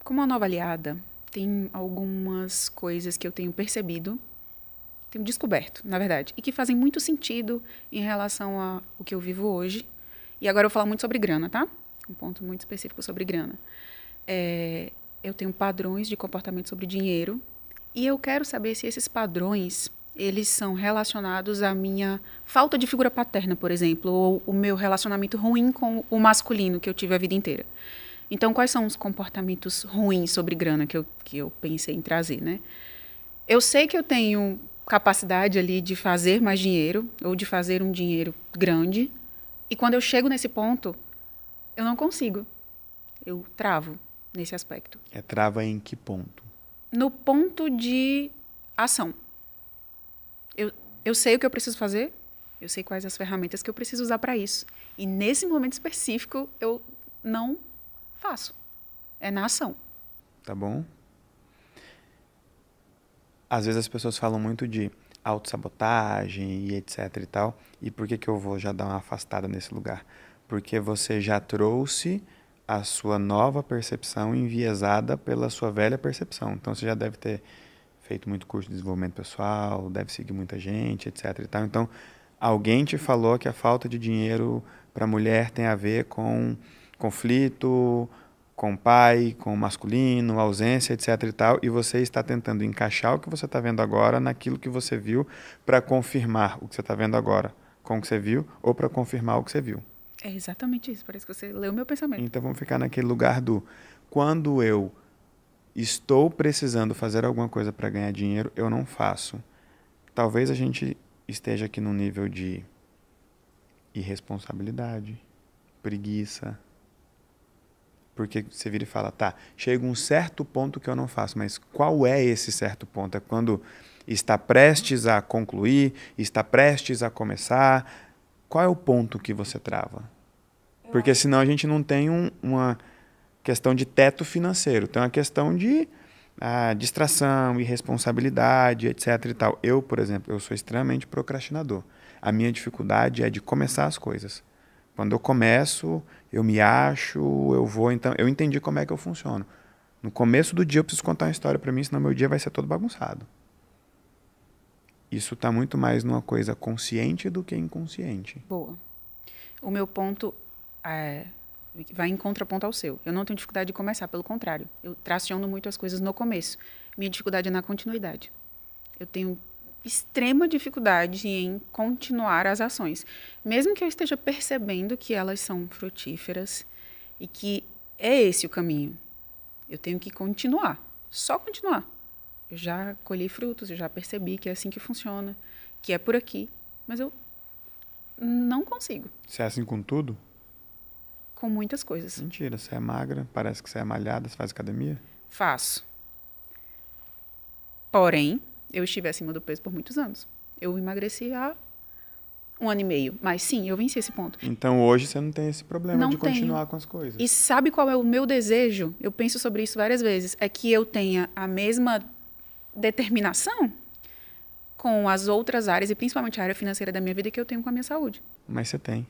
Como uma nova aliada, tem algumas coisas que eu tenho percebido, tenho descoberto, na verdade, e que fazem muito sentido em relação ao que eu vivo hoje. E agora eu vou falar muito sobre grana, tá? Um ponto muito específico sobre grana. Eu tenho padrões de comportamento sobre dinheiro e eu quero saber se esses padrões eles são relacionados à minha falta de figura paterna, por exemplo, ou o meu relacionamento ruim com o masculino que eu tive a vida inteira. Então, quais são os comportamentos ruins sobre grana que eu pensei em trazer, né? Eu sei que eu tenho capacidade ali de fazer mais dinheiro ou de fazer um dinheiro grande e quando eu chego nesse ponto, eu não consigo. Eu travo nesse aspecto. Trava em que ponto? No ponto de ação. Eu sei o que eu preciso fazer, eu sei quais as ferramentas que eu preciso usar para isso. E nesse momento específico, eu não faço. É na ação. Tá bom? Às vezes as pessoas falam muito de autossabotagem e etc e tal. E por que eu vou já dar uma afastada nesse lugar? Porque você já trouxe a sua nova percepção enviesada pela sua velha percepção. Então você já deve ter feito muito curso de desenvolvimento pessoal, deve seguir muita gente, etc e tal. Então, alguém te falou que a falta de dinheiro para a mulher tem a ver com conflito, com o pai, com o masculino, ausência, etc e tal, e você está tentando encaixar o que você está vendo agora naquilo que você viu para confirmar o que você está vendo agora com o que você viu ou para confirmar o que você viu. É exatamente isso, parece que você leu o meu pensamento. Então, vamos ficar naquele lugar do quando eu estou precisando fazer alguma coisa para ganhar dinheiro, eu não faço. Talvez a gente esteja aqui num nível de irresponsabilidade, preguiça. Porque você vira e fala, tá, chega um certo ponto que eu não faço, mas qual é esse certo ponto? É quando está prestes a concluir, está prestes a começar. Qual é o ponto que você trava? Porque senão a gente não tem uma questão de teto financeiro, tem uma questão de distração, irresponsabilidade, etc e tal. Eu, por exemplo, eu sou extremamente procrastinador. A minha dificuldade é de começar as coisas. Quando eu começo, eu me acho, eu vou, então eu entendi como é que eu funciono. No começo do dia eu preciso contar uma história para mim, senão meu dia vai ser todo bagunçado. Isso está muito mais numa coisa consciente do que inconsciente. Boa. O meu ponto vai em contraponto ao seu. Eu não tenho dificuldade de começar, pelo contrário. Eu traciono muito as coisas no começo. Minha dificuldade é na continuidade. Eu tenho extrema dificuldade em continuar as ações. Mesmo que eu esteja percebendo que elas são frutíferas e que é esse o caminho. Eu tenho que continuar. Só continuar. Eu já colhi frutos, eu já percebi que é assim que funciona, que é por aqui. Mas eu não consigo. Você é assim com tudo? Com muitas coisas. Mentira, você é magra, parece que você é malhada, você faz academia? Faço. Porém, eu estive acima do peso por muitos anos. Eu emagreci há 1 ano e meio. Mas sim, eu venci esse ponto. Então hoje você não tem esse problema Não de continuar tenho. com as coisas. E sabe qual é o meu desejo? Eu penso sobre isso várias vezes. É que eu tenha a mesma determinação com as outras áreas, e principalmente a área financeira da minha vida, que eu tenho com a minha saúde. Mas você tem.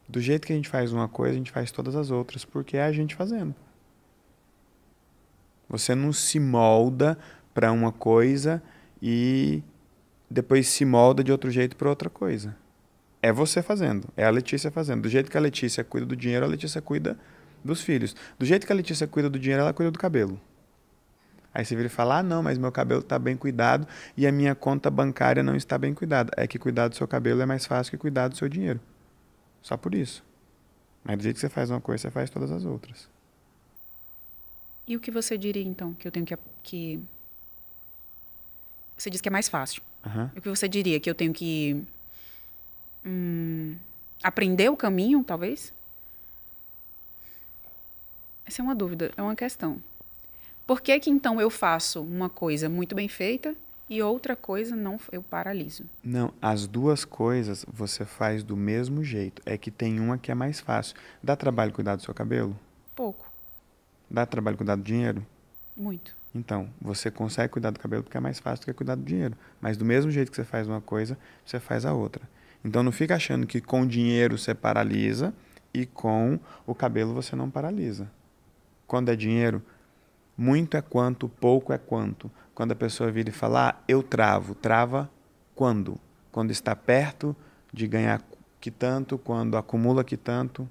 Do jeito que a gente faz uma coisa, a gente faz todas as outras, porque é a gente fazendo. Você não se molda para uma coisa e depois se molda de outro jeito para outra coisa. É você fazendo, é a Letícia fazendo. Do jeito que a Letícia cuida do dinheiro, a Letícia cuida dos filhos. Do jeito que a Letícia cuida do dinheiro, ela cuida do cabelo. Aí você vira e fala, não, mas meu cabelo está bem cuidado e a minha conta bancária não está bem cuidada. É que cuidar do seu cabelo é mais fácil que cuidar do seu dinheiro. Só por isso. Mas do jeito que você faz uma coisa, você faz todas as outras. E o que você diria, então, que eu tenho que... Você disse que é mais fácil. Uhum. E o que você diria? Que eu tenho que aprender o caminho, talvez? Essa é uma dúvida, é uma questão. Por que que, então, eu faço uma coisa muito bem feita e outra coisa não, eu paraliso? Não, as duas coisas você faz do mesmo jeito. É que tem uma que é mais fácil. Dá trabalho cuidar do seu cabelo? Pouco. Dá trabalho cuidar do dinheiro? Muito. Então, você consegue cuidar do cabelo porque é mais fácil do que cuidar do dinheiro. Mas do mesmo jeito que você faz uma coisa, você faz a outra. Então, não fica achando que com dinheiro você paralisa e com o cabelo você não paralisa. quando é dinheiro, muito é quanto, pouco é quanto. Quando a pessoa vira e fala, eu travo. Trava quando? Quando está perto de ganhar que tanto, quando acumula que tanto.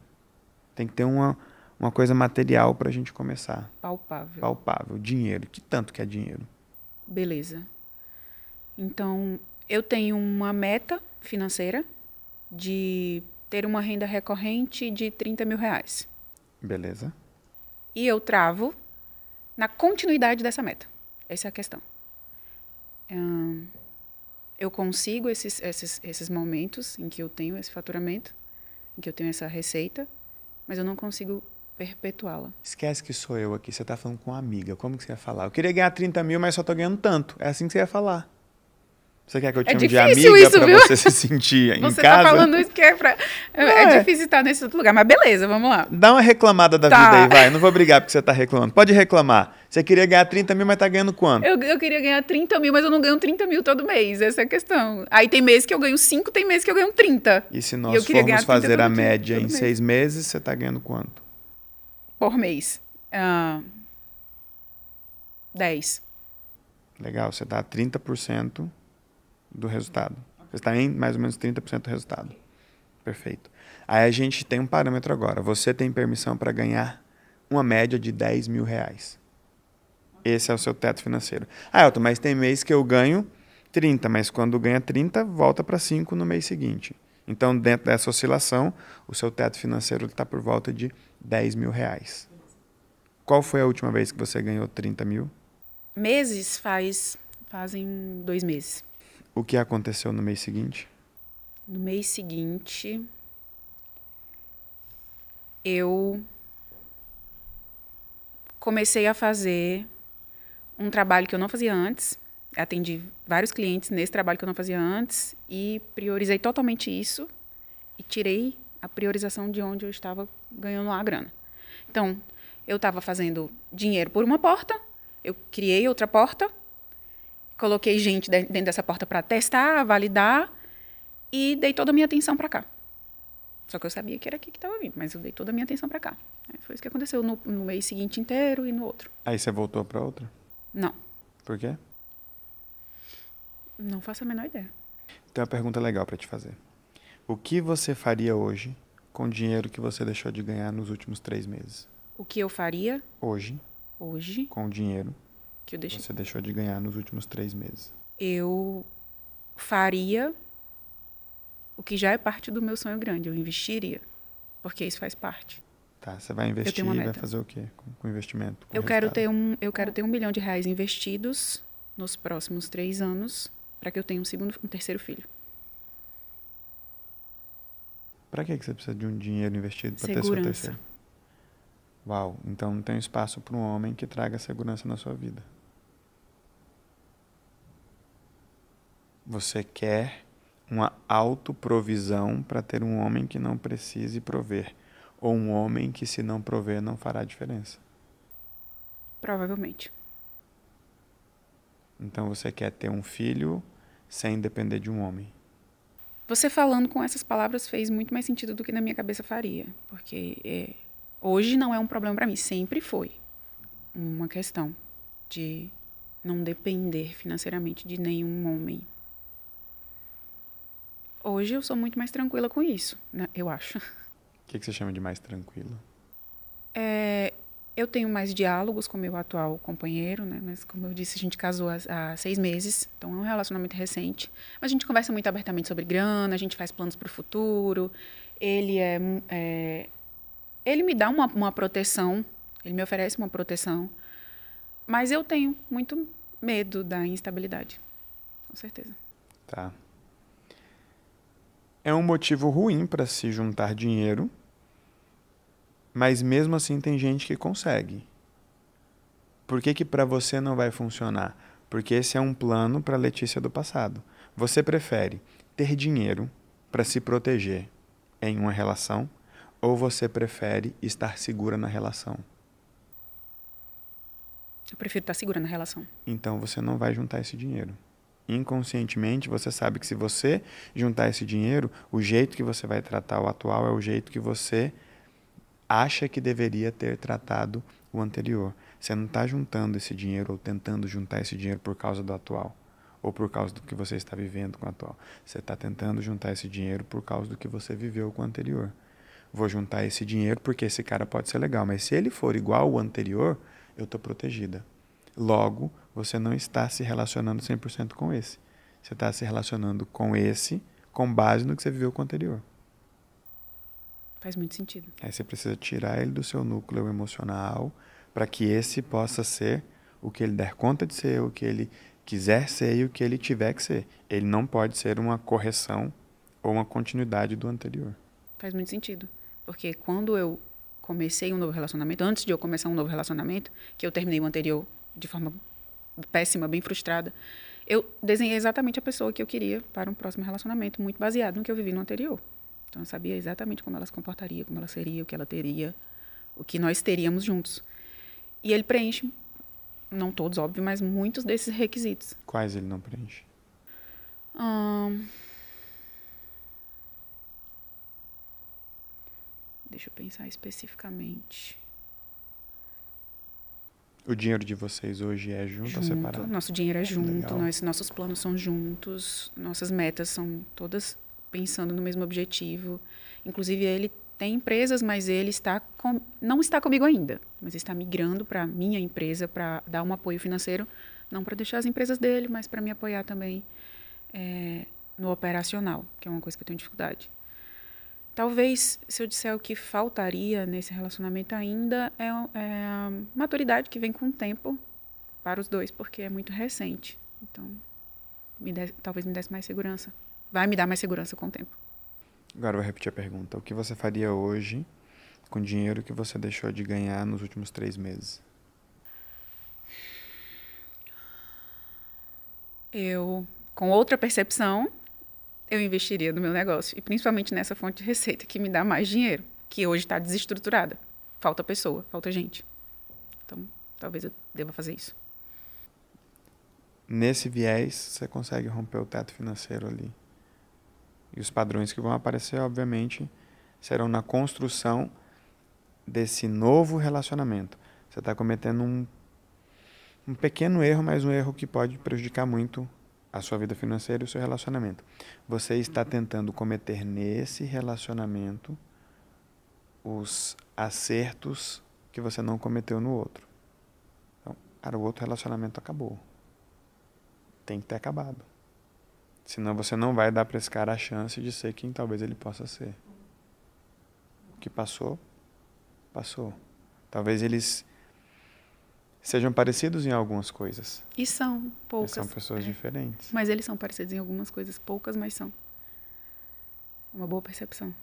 Tem que ter uma coisa material para a gente começar. Palpável. Palpável. Dinheiro. Que tanto que é dinheiro? Beleza. Então, eu tenho uma meta financeira de ter uma renda recorrente de R$ 30.000. Beleza. E eu travo na continuidade dessa meta. Essa é a questão. Eu consigo esses momentos em que eu tenho esse faturamento, em que eu tenho essa receita, mas eu não consigo perpetuá-la. Esquece que sou eu aqui. Você está falando com uma amiga. Como que você ia falar? Eu queria ganhar 30 mil, mas só estou ganhando tanto. É assim que você ia falar. Você quer que eu te chame de amiga para você se sentir em casa? Você tá falando isso porque é difícil estar nesse outro lugar. Mas beleza, vamos lá. Dá uma reclamada da vida aí, vai. Não vou brigar porque você tá reclamando. Pode reclamar. Você queria ganhar 30 mil, mas tá ganhando quanto? Eu queria ganhar 30 mil, mas eu não ganho 30 mil todo mês. Essa é a questão. Aí tem mês que eu ganho 5, tem mês que eu ganho 30. E se nós formos fazer a média em 6 meses, você tá ganhando quanto? Por mês. 10. Legal, você tá a 30% do resultado. Você está em mais ou menos 30% do resultado. Perfeito. Aí a gente tem um parâmetro agora. Você tem permissão para ganhar uma média de R$ 10.000. Esse é o seu teto financeiro. Elton, mas tem mês que eu ganho 30, mas quando ganha 30, volta para 5 no mês seguinte. Então, dentro dessa oscilação, o seu teto financeiro está por volta de R$ 10.000. Qual foi a última vez que você ganhou 30 mil? Meses fazem 2 meses. O que aconteceu no mês seguinte? No mês seguinte, eu comecei a fazer um trabalho que eu não fazia antes. Atendi vários clientes nesse trabalho que eu não fazia antes e priorizei totalmente isso e tirei a priorização de onde eu estava ganhando a grana. Então, eu estava fazendo dinheiro por uma porta, eu criei outra porta, coloquei gente dentro dessa porta para testar, validar e dei toda a minha atenção para cá. Só que eu sabia que era aqui que estava vindo, mas eu dei toda a minha atenção para cá. Foi isso que aconteceu no mês seguinte inteiro e no outro. Aí você voltou para outra? Não. Por quê? Não faço a menor ideia. Tem uma pergunta legal para te fazer. O que você faria hoje com o dinheiro que você deixou de ganhar nos últimos 3 meses? O que eu faria Hoje, com o dinheiro que você deixou de ganhar nos últimos 3 meses? Eu faria o que já é parte do meu sonho grande. Eu investiria, porque isso faz parte. Tá, você vai investir e vai fazer o quê com o investimento? Eu quero ter R$ 1 milhão investidos nos próximos 3 anos para que eu tenha um terceiro filho. Para que você precisa de um dinheiro investido para ter seu terceiro? Uau, então não tem espaço para um homem que traga segurança na sua vida. Você quer uma autoprovisão para ter um homem que não precise prover. Ou um homem que, se não prover, não fará diferença. Provavelmente. Então você quer ter um filho sem depender de um homem. Você falando com essas palavras fez muito mais sentido do que na minha cabeça faria. Porque hoje não é um problema para mim. Sempre foi uma questão de não depender financeiramente de nenhum homem. Hoje eu sou muito mais tranquila com isso, né? Eu acho. O que você chama de mais tranquilo? Eu tenho mais diálogos com meu atual companheiro, né? Mas, como eu disse, a gente casou há 6 meses, então é um relacionamento recente. Mas a gente conversa muito abertamente sobre grana, a gente faz planos para o futuro. Ele me dá uma proteção, ele me oferece uma proteção, mas eu tenho muito medo da instabilidade, com certeza. Tá. É um motivo ruim para se juntar dinheiro, mas mesmo assim tem gente que consegue. Por que para você não vai funcionar? Porque esse é um plano para a Letícia do passado. Você prefere ter dinheiro para se proteger em uma relação ou você prefere estar segura na relação? Eu prefiro estar segura na relação. Então você não vai juntar esse dinheiro. Inconscientemente, você sabe que se você juntar esse dinheiro, o jeito que você vai tratar o atual é o jeito que você acha que deveria ter tratado o anterior. Você não está juntando esse dinheiro ou tentando juntar esse dinheiro por causa do atual ou por causa do que você está vivendo com o atual. Você está tentando juntar esse dinheiro por causa do que você viveu com o anterior. Vou juntar esse dinheiro porque esse cara pode ser legal, mas se ele for igual ao anterior, eu estou protegida. Logo, você não está se relacionando 100% com esse. Você está se relacionando com esse com base no que você viveu com o anterior. Faz muito sentido. Aí você precisa tirar ele do seu núcleo emocional para que esse possa ser o que ele der conta de ser, o que ele quiser ser e o que ele tiver que ser. Ele não pode ser uma correção ou uma continuidade do anterior. Faz muito sentido. Porque quando eu comecei um novo relacionamento, antes de eu começar um novo relacionamento, que eu terminei o anterior de forma péssima, bem frustrada, eu desenhei exatamente a pessoa que eu queria para um próximo relacionamento, muito baseado no que eu vivi no anterior. Então, eu sabia exatamente como ela se comportaria, como ela seria, o que ela teria, o que nós teríamos juntos. E ele preenche, não todos, óbvio, mas muitos desses requisitos. Quais ele não preenche? Deixa eu pensar especificamente. O dinheiro de vocês hoje é junto ou separado? Nosso dinheiro é junto, Legal. nossos planos são juntos, nossas metas são todas pensando no mesmo objetivo. Inclusive, ele tem empresas, mas ele não está comigo ainda, mas está migrando para a minha empresa para dar um apoio financeiro, não para deixar as empresas dele, mas para me apoiar também no operacional, que é uma coisa que eu tenho dificuldade. Talvez, se eu disser o que faltaria nesse relacionamento ainda, é a maturidade que vem com o tempo para os dois, porque é muito recente. Então, talvez me desse mais segurança. Vai me dar mais segurança com o tempo. Agora eu vou repetir a pergunta. O que você faria hoje com o dinheiro que você deixou de ganhar nos últimos 3 meses? Eu, com outra percepção, eu investiria no meu negócio. E principalmente nessa fonte de receita que me dá mais dinheiro, que hoje está desestruturada. Falta pessoa, falta gente. Então, talvez eu deva fazer isso. Nesse viés, você consegue romper o teto financeiro ali. E os padrões que vão aparecer, obviamente, serão na construção desse novo relacionamento. Você está cometendo um pequeno erro, mas um erro que pode prejudicar muito a sua vida financeira e o seu relacionamento. Você está tentando cometer nesse relacionamento os acertos que você não cometeu no outro. Então, cara, o outro relacionamento acabou. Tem que ter acabado. Senão você não vai dar para esse cara a chance de ser quem talvez ele possa ser. O que passou, passou. Talvez eles sejam parecidos em algumas coisas. E são poucas. Eles são pessoas diferentes. Mas eles são parecidos em algumas coisas, poucas, mas são. É uma boa percepção.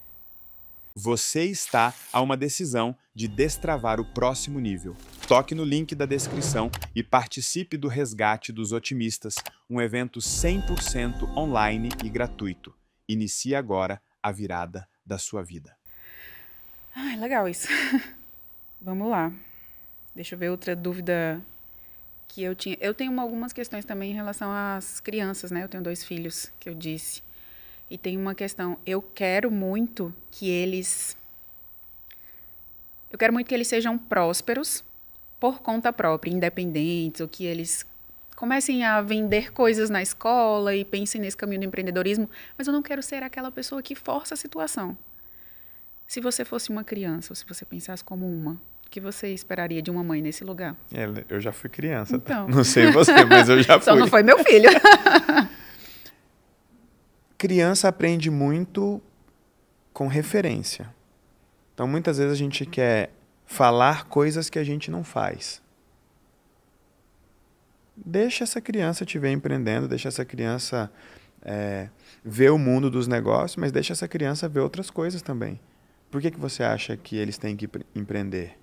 Você está a uma decisão de destravar o próximo nível. Toque no link da descrição e participe do Resgate dos Otimistas, um evento 100% online e gratuito. Inicie agora a virada da sua vida. Ai, legal isso. Vamos lá. Deixa eu ver outra dúvida que eu tinha. Eu tenho algumas questões também em relação às crianças, né? Eu tenho 2 filhos, que eu disse. E tem uma questão, eu quero muito que eles sejam prósperos por conta própria, independentes, ou que eles comecem a vender coisas na escola e pensem nesse caminho do empreendedorismo, mas eu não quero ser aquela pessoa que força a situação. Se você fosse uma criança, ou se você pensasse como uma, o que você esperaria de uma mãe nesse lugar? Eu já fui criança. Então. Não sei você, mas eu já fui. Só não foi meu filho. Criança aprende muito com referência. Então, muitas vezes a gente quer falar coisas que a gente não faz. Deixa essa criança te ver empreendendo, deixa essa criança ver o mundo dos negócios, mas deixa essa criança ver outras coisas também. Por que você acha que eles têm que empreender?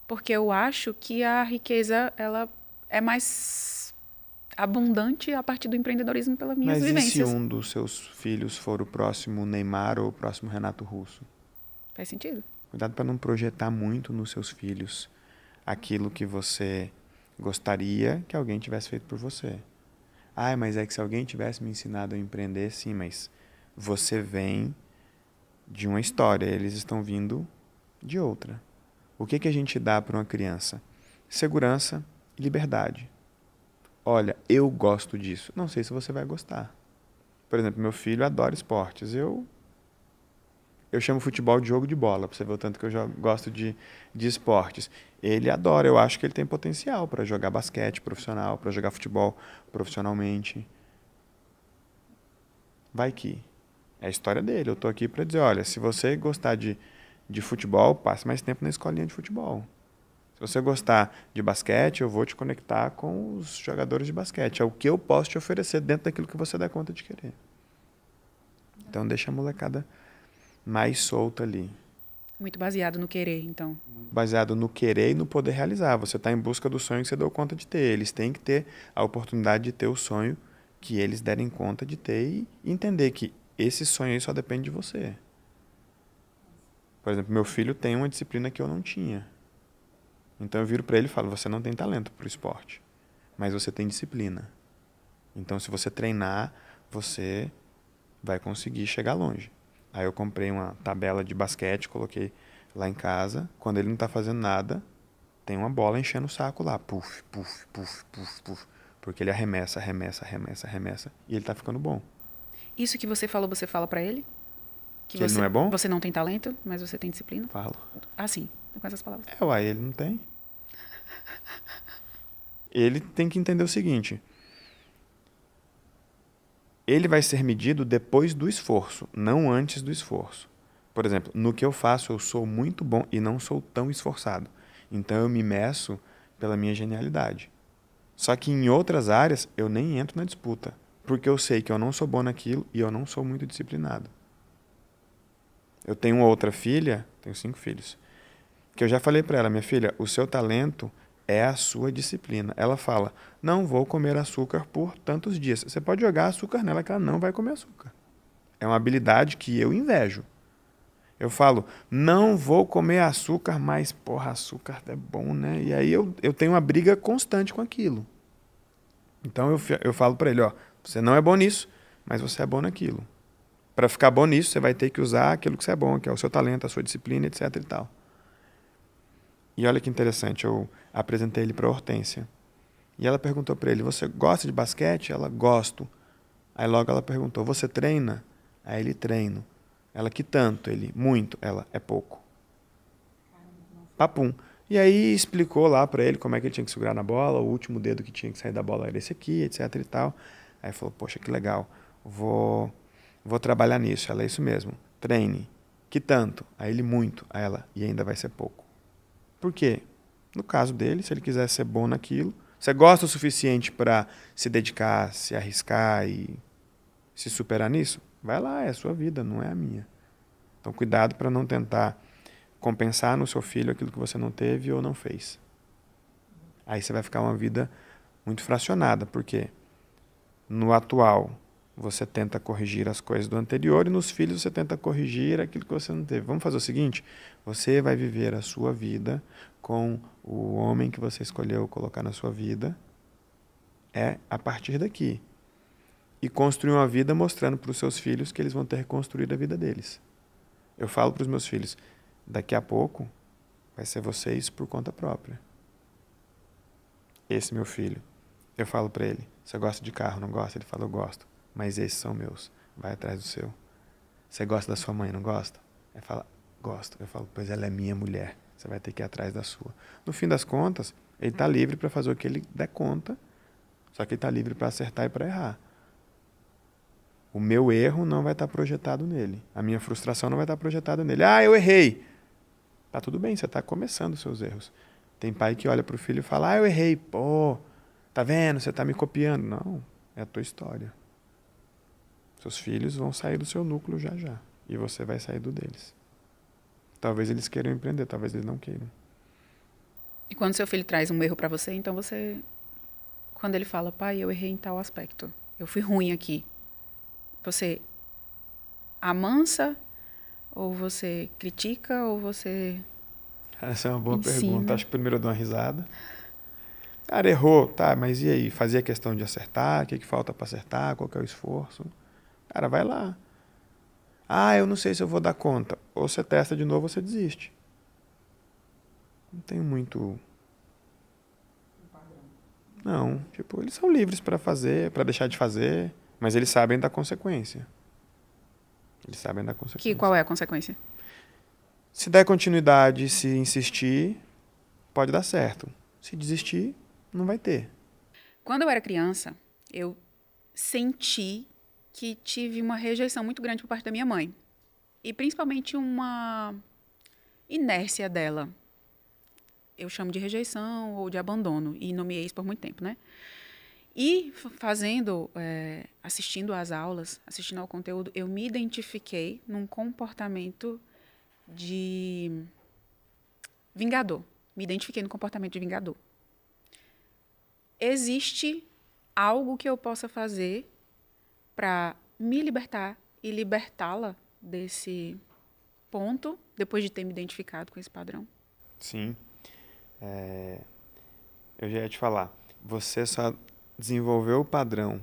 Porque eu acho que a riqueza ela é mais abundante a partir do empreendedorismo pelas minhas vivências. Mas e se um dos seus filhos for o próximo Neymar ou o próximo Renato Russo? Faz sentido. Cuidado para não projetar muito nos seus filhos aquilo que você gostaria que alguém tivesse feito por você. Ah, mas é que se alguém tivesse me ensinado a empreender, sim, mas você vem de uma história, eles estão vindo de outra. O que a gente dá para uma criança? Segurança e liberdade. Olha, eu gosto disso. Não sei se você vai gostar. Por exemplo, meu filho adora esportes. Eu chamo futebol de jogo de bola, para você ver o tanto que eu gosto de esportes. Ele adora, eu acho que ele tem potencial para jogar basquete profissional, para jogar futebol profissionalmente. Vai que é a história dele. Eu estou aqui para dizer, olha, se você gostar de futebol, passe mais tempo na escolinha de futebol. Se você gostar de basquete, eu vou te conectar com os jogadores de basquete. É o que eu posso te oferecer dentro daquilo que você dá conta de querer. Então deixa a molecada mais solta ali. Muito baseado no querer, então. Baseado no querer e no poder realizar. Você está em busca do sonho que você deu conta de ter. Eles têm que ter a oportunidade de ter o sonho que eles derem conta de ter e entender que esse sonho aí só depende de você. Por exemplo, meu filho tem uma disciplina que eu não tinha. Então eu viro para ele e falo, você não tem talento para o esporte, mas você tem disciplina. Então se você treinar, você vai conseguir chegar longe. Aí eu comprei uma tabela de basquete, coloquei lá em casa. Quando ele não está fazendo nada, tem uma bola enchendo o saco lá. Puf, puf, puf, puf, puf. Porque ele arremessa, arremessa, arremessa, arremessa. E ele está ficando bom. Isso que você fala para ele? Que ele não é bom? Você não tem talento, mas você tem disciplina? Falo. Ah, sim. Com essas palavras. Uai, ele não tem. Ele tem que entender o seguinte. Ele vai ser medido depois do esforço, não antes do esforço. Por exemplo, no que eu faço, eu sou muito bom e não sou tão esforçado. Então eu me meço pela minha genialidade. Só que em outras áreas, eu nem entro na disputa, porque eu sei que eu não sou bom naquilo e eu não sou muito disciplinado. Eu tenho uma outra filha, tenho 5 filhos, que eu já falei para ela, minha filha, o seu talento é a sua disciplina. Ela fala, não vou comer açúcar por tantos dias. Você pode jogar açúcar nela que ela não vai comer açúcar. É uma habilidade que eu invejo. Eu falo, não vou comer açúcar, mas, porra, açúcar é bom, né? E aí eu tenho uma briga constante com aquilo. Então eu falo para ele, ó, você não é bom nisso, mas você é bom naquilo. Para ficar bom nisso, você vai ter que usar aquilo que você é bom, que é o seu talento, a sua disciplina, etc e tal. E olha que interessante, eu apresentei ele para a Hortência. E ela perguntou para ele, você gosta de basquete? Ela, gosto. Aí logo ela perguntou, você treina? Aí ele, treino. Ela, que tanto? Ele, muito. Ela, é pouco. Papum. E aí explicou lá para ele como é que ele tinha que segurar na bola, o último dedo que tinha que sair da bola era esse aqui, etc e tal. Aí falou, poxa, que legal, vou trabalhar nisso. Ela, é isso mesmo, treine. Que tanto? Aí ele, muito. Aí ela, e ainda vai ser pouco. Por quê? No caso dele, se ele quiser ser bom naquilo, você gosta o suficiente para se dedicar, se arriscar e se superar nisso? Vai lá, é a sua vida, não é a minha. Então, cuidado para não tentar compensar no seu filho aquilo que você não teve ou não fez. Aí você vai ficar uma vida muito fracionada, porque no atual você tenta corrigir as coisas do anterior e nos filhos você tenta corrigir aquilo que você não teve. Vamos fazer o seguinte, você vai viver a sua vida com o homem que você escolheu colocar na sua vida a partir daqui. E construir uma vida mostrando para os seus filhos que eles vão ter reconstruído a vida deles. Eu falo para os meus filhos, daqui a pouco vai ser vocês por conta própria. Esse meu filho, eu falo para ele, você gosta de carro, não gosta? Ele fala, eu gosto, mas esses são meus, vai atrás do seu. Você gosta da sua mãe, não gosta? Ele fala, gosto. Eu falo, pois ela é minha mulher, você vai ter que ir atrás da sua. No fim das contas, ele está livre para fazer o que ele der conta, só que ele está livre para acertar e para errar. O meu erro não vai estar projetado nele. A minha frustração não vai estar projetada nele. Ah, eu errei. Tá tudo bem, você está começando os seus erros. Tem pai que olha para o filho e fala, ah, eu errei. Pô, tá vendo? Você está me copiando. Não, é a tua história. Seus filhos vão sair do seu núcleo já já. E você vai sair do deles. Talvez eles queiram empreender, talvez eles não queiram. E quando seu filho traz um erro para você, então você... Quando ele fala, pai, eu errei em tal aspecto. Eu fui ruim aqui. Você amansa, ou você critica, ou você Essa é uma boa ensina? pergunta. Acho que primeiro eu dou uma risada. Cara, errou, tá, mas e aí? Fazia questão de acertar? O que falta para acertar? Qual que é o esforço? Cara, vai lá. Ah, eu não sei se eu vou dar conta. Ou você testa de novo ou você desiste. Não tenho muito... Não, tipo, eles são livres para fazer, para deixar de fazer, mas eles sabem da consequência. Eles sabem da consequência. Qual é a consequência? Se der continuidade, se insistir, pode dar certo. Se desistir, não vai ter. Quando eu era criança, eu senti que tive uma rejeição muito grande por parte da minha mãe. E principalmente uma inércia dela. Eu chamo de rejeição ou de abandono, e nomeei isso por muito tempo, né? E assistindo às aulas, assistindo ao conteúdo, eu me identifiquei num comportamento de vingador. Me identifiquei no comportamento de vingador. Existe algo que eu possa fazer para me libertar e libertá-la desse ponto, depois de ter me identificado com esse padrão? Sim. Eu já ia te falar. Você só desenvolveu o padrão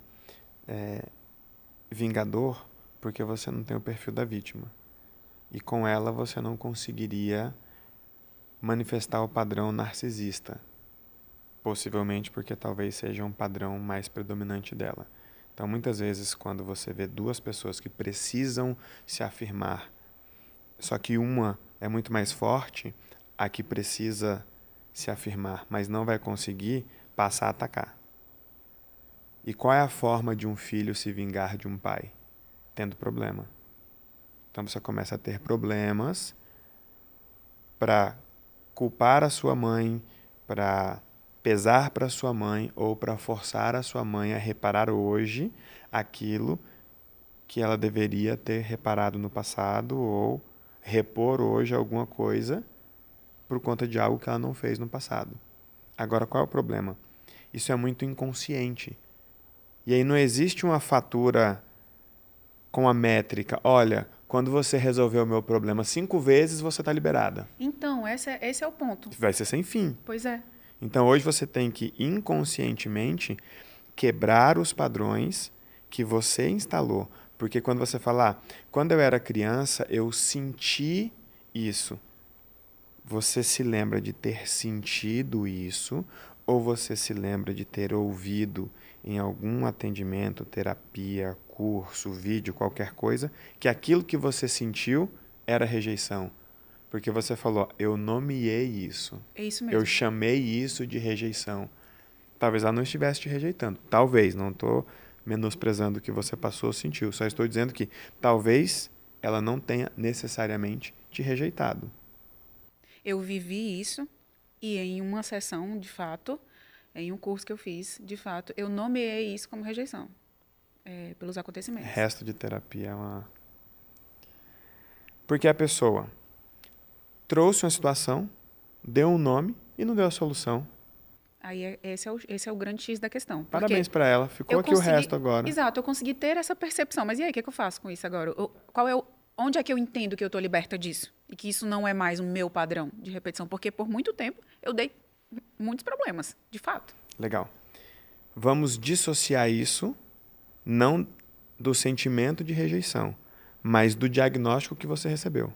vingador porque você não tem o perfil da vítima. E com ela você não conseguiria manifestar o padrão narcisista. Possivelmente porque talvez seja um padrão mais predominante dela. Então, muitas vezes, quando você vê duas pessoas que precisam se afirmar, só que uma é muito mais forte, a que precisa se afirmar, mas não vai conseguir, passa a atacar. E qual é a forma de um filho se vingar de um pai? Tendo problema. Então, você começa a ter problemas para culpar a sua mãe, para pesar para sua mãe ou para forçar a sua mãe a reparar hoje aquilo que ela deveria ter reparado no passado ou repor hoje alguma coisa por conta de algo que ela não fez no passado. Agora, qual é o problema? Isso é muito inconsciente. E aí não existe uma fatura com a métrica. Olha, quando você resolveu o meu problema 5 vezes, você está liberada. Então, esse é o ponto. Vai ser sem fim. Pois é. Então, hoje você tem que, inconscientemente, quebrar os padrões que você instalou. Porque quando você falar, quando eu era criança, eu senti isso. Você se lembra de ter sentido isso ou você se lembra de ter ouvido em algum atendimento, terapia, curso, vídeo, qualquer coisa, que aquilo que você sentiu era rejeição? Porque você falou, eu nomeei isso. É isso mesmo. Eu chamei isso de rejeição. Talvez ela não estivesse te rejeitando. Talvez, não estou menosprezando o que você passou ou sentiu. Só estou dizendo que talvez ela não tenha necessariamente te rejeitado. Eu vivi isso e em uma sessão, de fato, em um curso que eu fiz, de fato, eu nomeei isso como rejeição pelos acontecimentos. Resto de terapia é uma... Porque a pessoa trouxe uma situação, deu um nome e não deu a solução. Aí esse é o grande X da questão. Parabéns para ela, ficou aqui o resto agora. Exato, eu consegui ter essa percepção. Mas e aí, o que eu faço com isso agora? Onde é que eu entendo que eu estou liberta disso? E que isso não é mais o meu padrão de repetição? Porque por muito tempo eu dei muitos problemas, de fato. Legal. Vamos dissociar isso, não do sentimento de rejeição, mas do diagnóstico que você recebeu.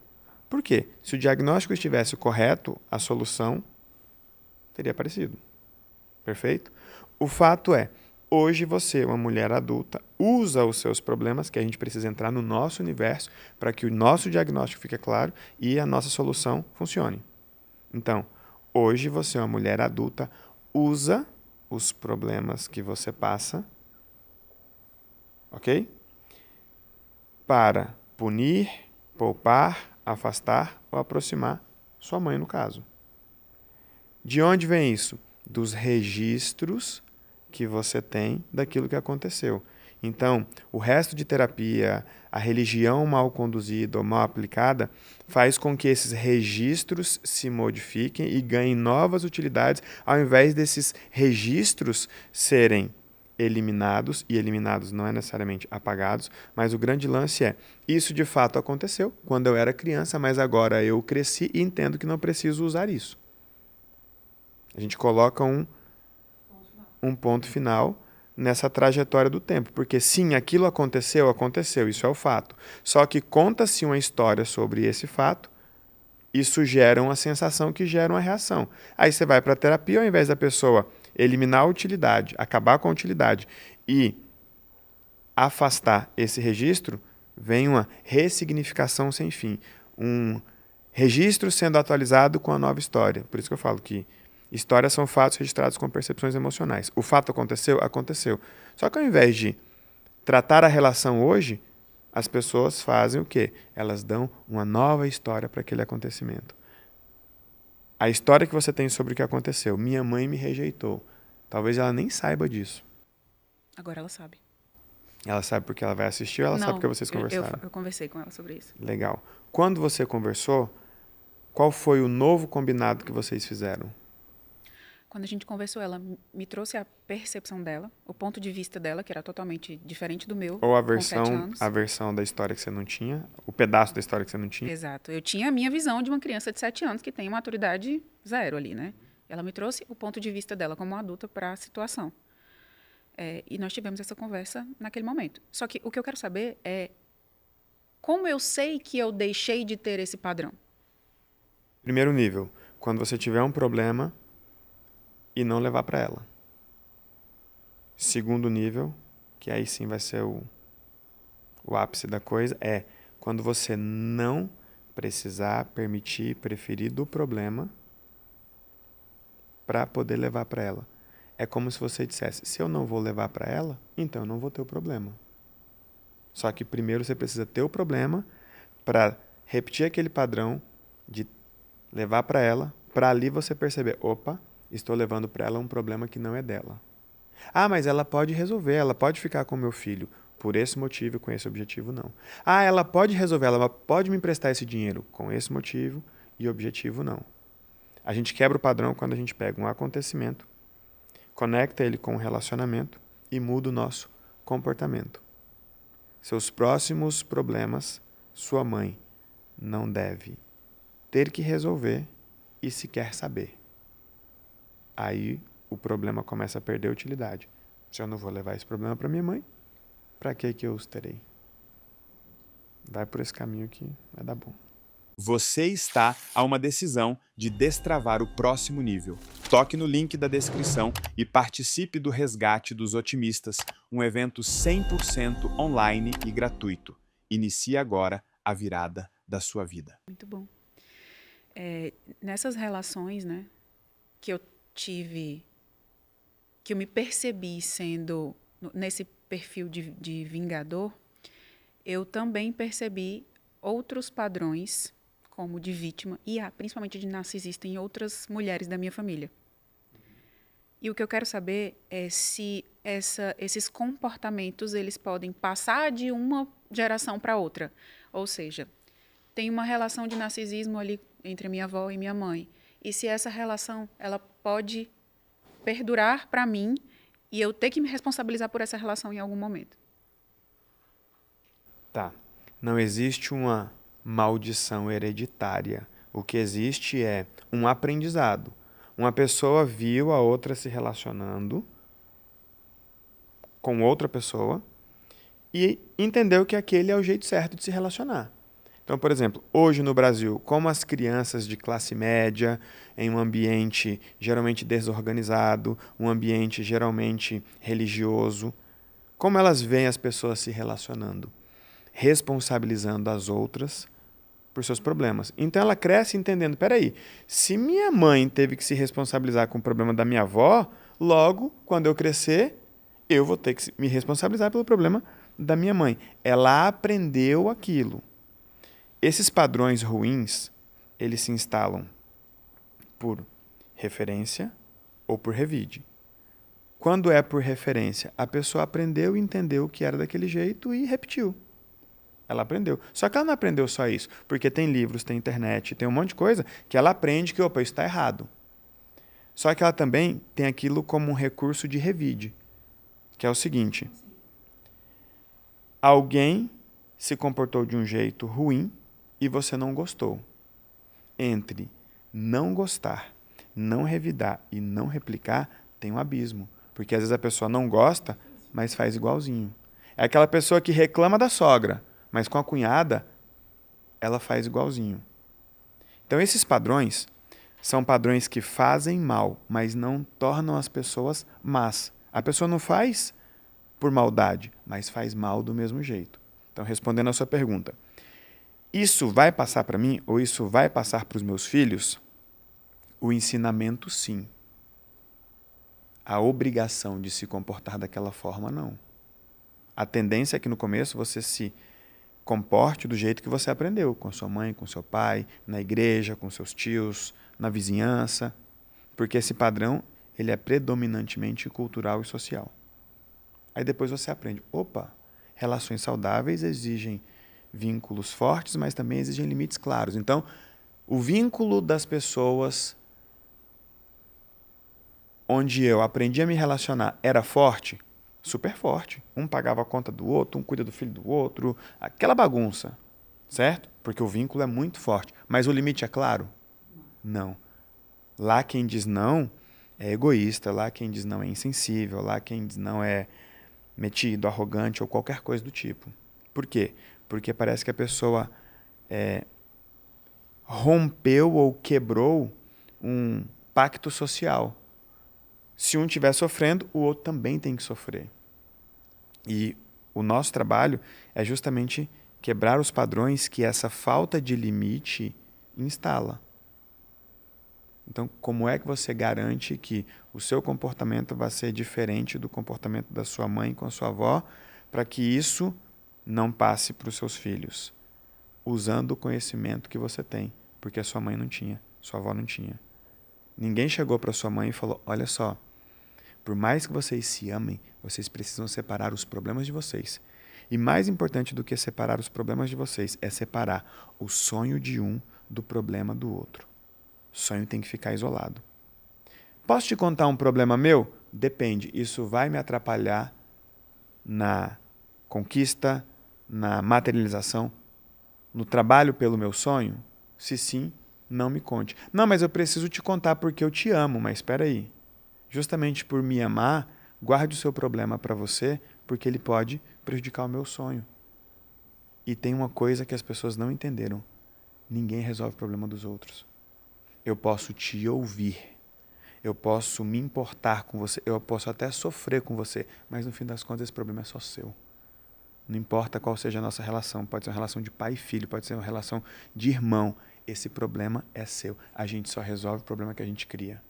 Por quê? Se o diagnóstico estivesse correto, a solução teria aparecido. Perfeito? O fato é, hoje você, uma mulher adulta, usa os seus problemas, que a gente precisa entrar no nosso universo para que o nosso diagnóstico fique claro e a nossa solução funcione. Então, hoje você, uma mulher adulta, usa os problemas que você passa, ok? Para punir, poupar, afastar ou aproximar sua mãe, no caso. De onde vem isso? Dos registros que você tem daquilo que aconteceu. Então, o resto de terapia, a religião mal conduzida ou mal aplicada, faz com que esses registros se modifiquem e ganhem novas utilidades, ao invés desses registros serem eliminados, e eliminados não é necessariamente apagados, mas o grande lance é, isso de fato aconteceu quando eu era criança, mas agora eu cresci e entendo que não preciso usar isso. A gente coloca um ponto final nessa trajetória do tempo, porque sim, aquilo aconteceu, isso é o fato. Só que conta-se uma história sobre esse fato Isso gera uma sensação que gera uma reação. Aí você vai para a terapia, ao invés da pessoa eliminar a utilidade, acabar com a utilidade e afastar esse registro, vem uma ressignificação sem fim. Um registro sendo atualizado com a nova história. Por isso que eu falo que histórias são fatos registrados com percepções emocionais. O fato aconteceu? Aconteceu. Só que ao invés de tratar a relação hoje, as pessoas fazem o quê? Elas dão uma nova história para aquele acontecimento. A história que você tem sobre o que aconteceu. Minha mãe me rejeitou. Talvez ela nem saiba disso. Agora ela sabe. Ela sabe porque ela vai assistir ou ela sabe porque vocês conversaram? Eu conversei com ela sobre isso. Legal. Quando você conversou, qual foi o novo combinado que vocês fizeram? Quando a gente conversou, ela me trouxe a percepção dela, o ponto de vista dela, que era totalmente diferente do meu, Ou a com 7 versão, anos. a versão da história que você não tinha, o pedaço da história que você não tinha. Exato. Eu tinha a minha visão de uma criança de 7 anos que tem maturidade zero ali, né? Ela me trouxe o ponto de vista dela como adulta para a situação. E nós tivemos essa conversa naquele momento. Só que o que eu quero saber é como eu sei que eu deixei de ter esse padrão. Primeiro nível, quando você tiver um problema e não levar para ela. Segundo nível, que aí sim vai ser o ápice da coisa, é quando você não precisar permitir, preferir do problema para poder levar para ela. É como se você dissesse, se eu não vou levar para ela, então eu não vou ter o problema. Só que primeiro você precisa ter o problema para repetir aquele padrão de levar para ela, para ali você perceber, opa, estou levando para ela um problema que não é dela. Ah, mas ela pode resolver, ela pode ficar com meu filho. Por esse motivo, com esse objetivo, não. Ah, ela pode resolver, ela pode me emprestar esse dinheiro. Com esse motivo e objetivo, não. A gente quebra o padrão quando a gente pega um acontecimento, conecta ele com um relacionamento e muda o nosso comportamento. Seus próximos problemas, sua mãe não deve ter que resolver e sequer saber. Aí o problema começa a perder utilidade. Se eu não vou levar esse problema para minha mãe, para que eu os terei? Vai por esse caminho que vai dar bom. Você está a uma decisão de destravar o próximo nível. Toque no link da descrição e participe do Resgate dos Otimistas, um evento 100% online e gratuito. Inicie agora a virada da sua vida. Muito bom. Nessas relações, né, que eu tive, que eu me percebi sendo nesse perfil de vingador, eu também percebi outros padrões, como de vítima e principalmente de narcisista em outras mulheres da minha família. E o que eu quero saber é se esses comportamentos eles podem passar de uma geração para outra. Ou seja, tem uma relação de narcisismo ali entre minha avó e minha mãe. E se essa relação ela pode perdurar para mim e eu ter que me responsabilizar por essa relação em algum momento. Tá. Não existe uma maldição hereditária. O que existe é um aprendizado. Uma pessoa viu a outra se relacionando com outra pessoa e entendeu que aquele é o jeito certo de se relacionar. Então, por exemplo, hoje no Brasil, como as crianças de classe média, em um ambiente geralmente desorganizado, um ambiente geralmente religioso, como elas veem as pessoas se relacionando? Responsabilizando as outras por seus problemas. Então ela cresce entendendo, peraí, se minha mãe teve que se responsabilizar com o problema da minha avó, logo, quando eu crescer, eu vou ter que me responsabilizar pelo problema da minha mãe. Ela aprendeu aquilo. Esses padrões ruins, eles se instalam por referência ou por revide. Quando é por referência, a pessoa aprendeu e entendeu que era daquele jeito e repetiu. Ela aprendeu. Só que ela não aprendeu só isso, porque tem livros, tem internet, tem um monte de coisa que ela aprende que, opa, isso está errado. Só que ela também tem aquilo como um recurso de revide, que é o seguinte. Alguém se comportou de um jeito ruim e você não gostou. Entre não gostar, não revidar e não replicar, tem um abismo. Porque às vezes a pessoa não gosta, mas faz igualzinho. É aquela pessoa que reclama da sogra, mas com a cunhada, ela faz igualzinho. Então, esses padrões são padrões que fazem mal, mas não tornam as pessoas más. A pessoa não faz por maldade, mas faz mal do mesmo jeito. Então, respondendo a sua pergunta, isso vai passar para mim ou isso vai passar para os meus filhos? O ensinamento, sim. A obrigação de se comportar daquela forma, não. A tendência é que no começo você se comporte do jeito que você aprendeu, com sua mãe, com seu pai, na igreja, com seus tios, na vizinhança, porque esse padrão ele é predominantemente cultural e social. Aí depois você aprende, opa, relações saudáveis exigem vínculos fortes, mas também exigem limites claros. Então, o vínculo das pessoas onde eu aprendi a me relacionar era forte, super forte. Um pagava a conta do outro, um cuida do filho do outro, aquela bagunça, certo? Porque o vínculo é muito forte. Mas o limite é claro? Não. Lá quem diz não é egoísta, lá quem diz não é insensível, lá quem diz não é metido, arrogante ou qualquer coisa do tipo. Por quê? Porque parece que a pessoa rompeu ou quebrou um pacto social. Se um estiver sofrendo, o outro também tem que sofrer. E o nosso trabalho é justamente quebrar os padrões que essa falta de limite instala. Então, como é que você garante que o seu comportamento vai ser diferente do comportamento da sua mãe com a sua avó, para que isso não passe para os seus filhos? Usando o conhecimento que você tem, porque a sua mãe não tinha, sua avó não tinha. Ninguém chegou para sua mãe e falou, olha só, por mais que vocês se amem, vocês precisam separar os problemas de vocês. E mais importante do que separar os problemas de vocês é separar o sonho de um do problema do outro. O sonho tem que ficar isolado. Posso te contar um problema meu? Depende. Isso vai me atrapalhar na conquista, na materialização, no trabalho pelo meu sonho? Se sim, não me conte. Não, mas eu preciso te contar porque eu te amo. Mas espera aí. Justamente por me amar, guarde o seu problema para você, porque ele pode prejudicar o meu sonho. E tem uma coisa que as pessoas não entenderam. Ninguém resolve o problema dos outros. Eu posso te ouvir. Eu posso me importar com você. Eu posso até sofrer com você. Mas no fim das contas esse problema é só seu. Não importa qual seja a nossa relação. Pode ser uma relação de pai e filho. Pode ser uma relação de irmão. Esse problema é seu. A gente só resolve o problema que a gente cria.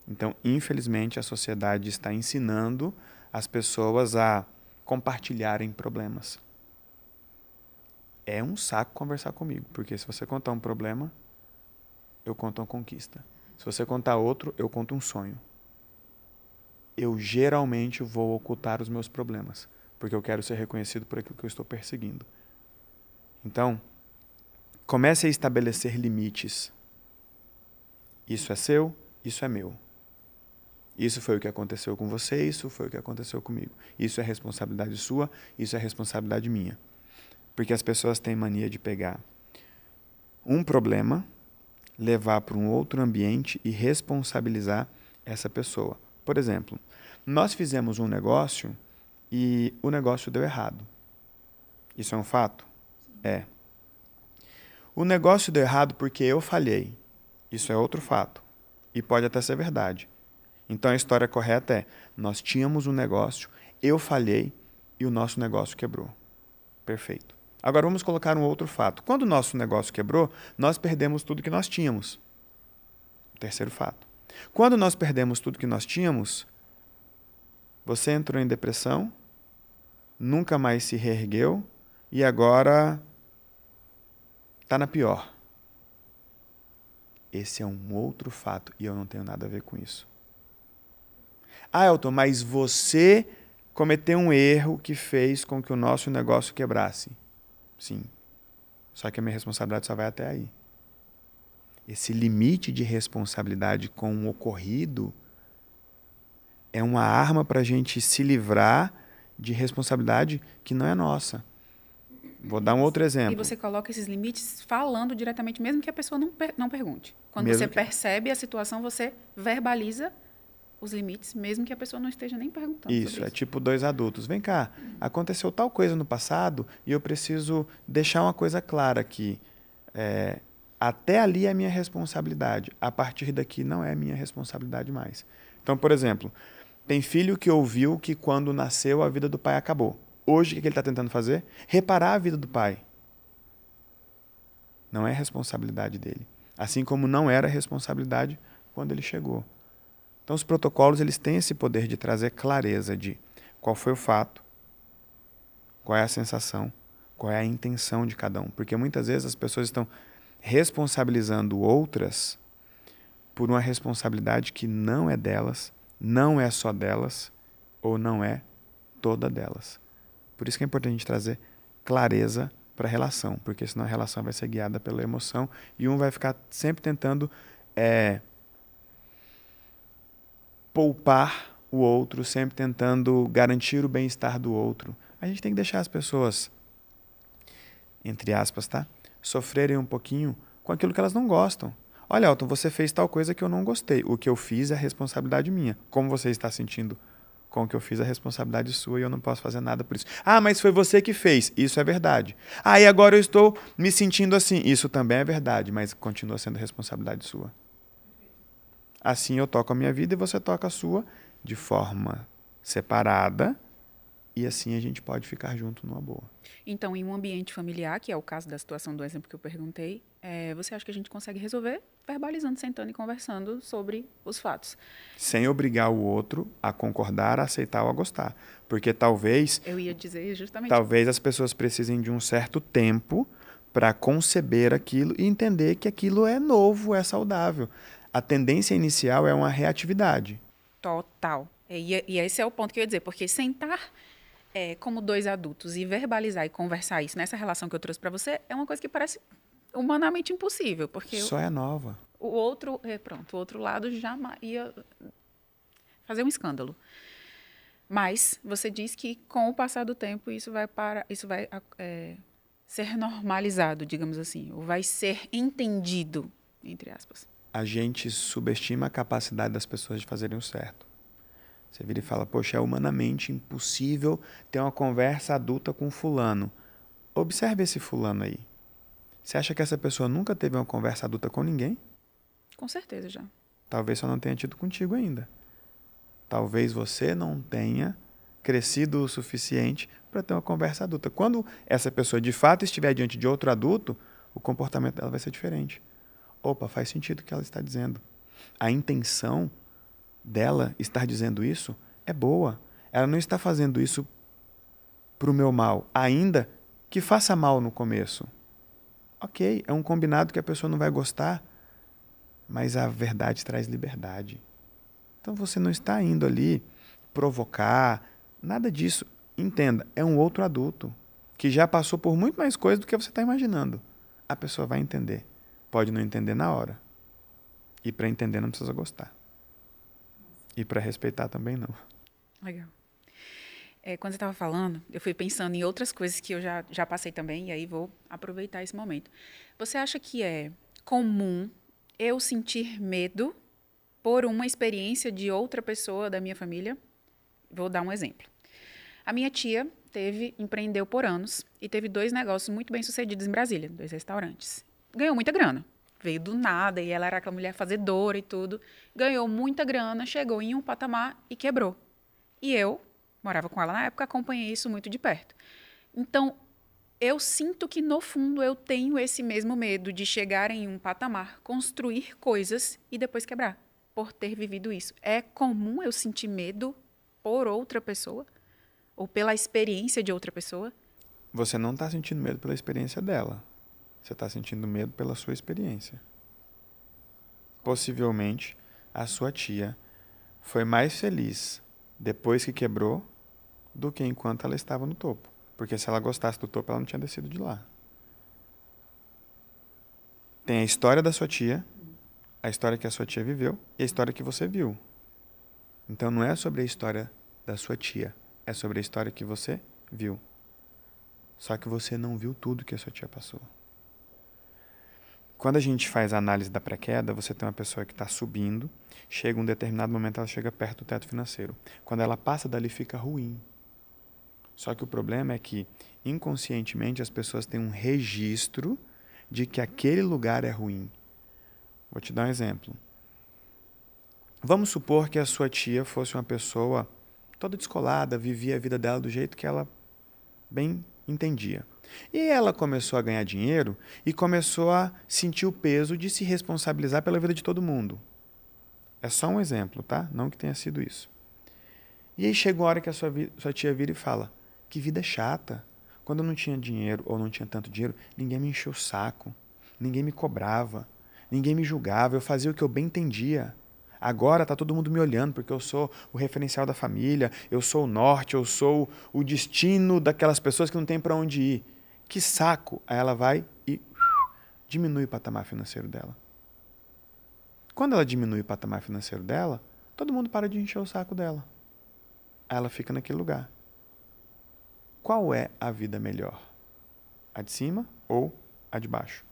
Então, infelizmente, a sociedade está ensinando as pessoas a compartilharem problemas. É um saco conversar comigo, porque se você contar um problema, eu conto uma conquista. Se você contar outro, eu conto um sonho. Eu geralmente vou ocultar os meus problemas, porque eu quero ser reconhecido por aquilo que eu estou perseguindo. Então, comece a estabelecer limites. Isso é seu, isso é meu. Isso foi o que aconteceu com você, isso foi o que aconteceu comigo. Isso é responsabilidade sua, isso é responsabilidade minha. Porque as pessoas têm mania de pegar um problema, levar para um outro ambiente e responsabilizar essa pessoa. Por exemplo, nós fizemos um negócio e o negócio deu errado. Isso é um fato? É. O negócio deu errado porque eu falhei. Isso é outro fato. E pode até ser verdade. Então a história correta é, nós tínhamos um negócio, eu falhei e o nosso negócio quebrou. Perfeito. Agora vamos colocar um outro fato. Quando o nosso negócio quebrou, nós perdemos tudo que nós tínhamos. Terceiro fato. Quando nós perdemos tudo que nós tínhamos, você entrou em depressão, nunca mais se reergueu e agora está na pior. Esse é um outro fato e eu não tenho nada a ver com isso. Ah, Elton, mas você cometeu um erro que fez com que o nosso negócio quebrasse. Sim. Só que a minha responsabilidade só vai até aí. Esse limite de responsabilidade com o ocorrido é uma arma para a gente se livrar de responsabilidade que não é nossa. Vou dar um outro exemplo. E você coloca esses limites falando diretamente, mesmo que a pessoa não pergunte. Quando Mesmo você que... percebe a situação, você verbaliza os limites, mesmo que a pessoa não esteja nem perguntando. Isso, é tipo dois adultos. Vem cá, aconteceu tal coisa no passado e eu preciso deixar uma coisa clara aqui. Até ali é minha responsabilidade. A partir daqui não é minha responsabilidade mais. Então, por exemplo, tem filho que ouviu que quando nasceu a vida do pai acabou. Hoje, o que ele está tentando fazer? Reparar a vida do pai. Não é responsabilidade dele. Assim como não era responsabilidade quando ele chegou. Então, os protocolos eles têm esse poder de trazer clareza de qual foi o fato, qual é a sensação, qual é a intenção de cada um. Porque muitas vezes as pessoas estão responsabilizando outras por uma responsabilidade que não é delas, não é só delas, ou não é toda delas. Por isso que é importante a gente trazer clareza para a relação, porque senão a relação vai ser guiada pela emoção e um vai ficar sempre tentando poupar o outro, sempre tentando garantir o bem-estar do outro. A gente tem que deixar as pessoas, entre aspas, tá? Sofrerem um pouquinho com aquilo que elas não gostam. Olha, Elton, você fez tal coisa que eu não gostei. O que eu fiz é responsabilidade minha. Como você está sentindo com o que eu fiz é responsabilidade sua e eu não posso fazer nada por isso. Ah, mas foi você que fez. Isso é verdade. Ah, e agora eu estou me sentindo assim. Isso também é verdade, mas continua sendo responsabilidade sua. Assim eu toco a minha vida e você toca a sua de forma separada e assim a gente pode ficar junto numa boa. Então, em um ambiente familiar, que é o caso da situação do exemplo que eu perguntei, você acha que a gente consegue resolver verbalizando, sentando e conversando sobre os fatos? Sem obrigar o outro a concordar, a aceitar ou a gostar. Porque talvez... Eu ia dizer justamente... Talvez as pessoas precisem de um certo tempo para conceber aquilo e entender que aquilo é novo, é saudável. A tendência inicial é uma reatividade. Total. E esse é o ponto que eu ia dizer, porque sentar como dois adultos e verbalizar e conversar isso nessa relação que eu trouxe para você é uma coisa que parece humanamente impossível, porque só é nova. O outro lado já ia fazer um escândalo. Mas você diz que com o passar do tempo isso vai ser normalizado, digamos assim, ou vai ser entendido, entre aspas. A gente subestima a capacidade das pessoas de fazerem o certo. Você vira e fala, poxa, é humanamente impossível ter uma conversa adulta com fulano. Observe esse fulano aí. Você acha que essa pessoa nunca teve uma conversa adulta com ninguém? Com certeza já. Talvez só não tenha tido contigo ainda. Talvez você não tenha crescido o suficiente para ter uma conversa adulta. Quando essa pessoa de fato estiver diante de outro adulto, o comportamento dela vai ser diferente. Opa, faz sentido o que ela está dizendo. A intenção dela estar dizendo isso é boa. Ela não está fazendo isso para o meu mal, ainda que faça mal no começo. Ok, é um combinado que a pessoa não vai gostar, mas a verdade traz liberdade. Então você não está indo ali provocar, nada disso. Entenda, é um outro adulto que já passou por muito mais coisa do que você está imaginando. A pessoa vai entender. Pode não entender na hora. E para entender não precisa gostar. E para respeitar também não. Legal. Quando você estava falando, eu fui pensando em outras coisas que eu já passei também, e aí vou aproveitar esse momento. Você acha que é comum eu sentir medo por uma experiência de outra pessoa da minha família? Vou dar um exemplo. A minha tia empreendeu por anos e teve 2 negócios muito bem sucedidos em Brasília, 2 restaurantes. Ganhou muita grana. Veio do nada e ela era aquela mulher fazedora e tudo. Ganhou muita grana, chegou em um patamar e quebrou. E eu morava com ela na época, acompanhei isso muito de perto. Então, eu sinto que, no fundo, eu tenho esse mesmo medo de chegar em um patamar, construir coisas e depois quebrar, por ter vivido isso. É comum eu sentir medo por outra pessoa? Ou pela experiência de outra pessoa? Você não está sentindo medo pela experiência dela. Você está sentindo medo pela sua experiência. Possivelmente, a sua tia foi mais feliz depois que quebrou do que enquanto ela estava no topo. Porque se ela gostasse do topo, ela não tinha descido de lá. Tem a história da sua tia, a história que a sua tia viveu e a história que você viu. Então não é sobre a história da sua tia, é sobre a história que você viu. Só que você não viu tudo que a sua tia passou. Quando a gente faz a análise da pré-queda, você tem uma pessoa que está subindo, chega um determinado momento, ela chega perto do teto financeiro. Quando ela passa dali, fica ruim. Só que o problema é que, inconscientemente, as pessoas têm um registro de que aquele lugar é ruim. Vou te dar um exemplo. Vamos supor que a sua tia fosse uma pessoa toda descolada, vivia a vida dela do jeito que ela bem entendia. E ela começou a ganhar dinheiro e começou a sentir o peso de se responsabilizar pela vida de todo mundo. É só um exemplo, tá? Não que tenha sido isso. E aí chega uma hora que a sua tia vira e fala: que vida chata. Quando eu não tinha dinheiro ou não tinha tanto dinheiro, ninguém me encheu o saco, ninguém me cobrava, ninguém me julgava, eu fazia o que eu bem entendia. Agora está todo mundo me olhando porque eu sou o referencial da família, eu sou o norte, eu sou o destino daquelas pessoas que não tem para onde ir. Que saco! Aí ela vai e diminui o patamar financeiro dela. Quando ela diminui o patamar financeiro dela, todo mundo para de encher o saco dela. Aí ela fica naquele lugar. Qual é a vida melhor? A de cima ou a de baixo?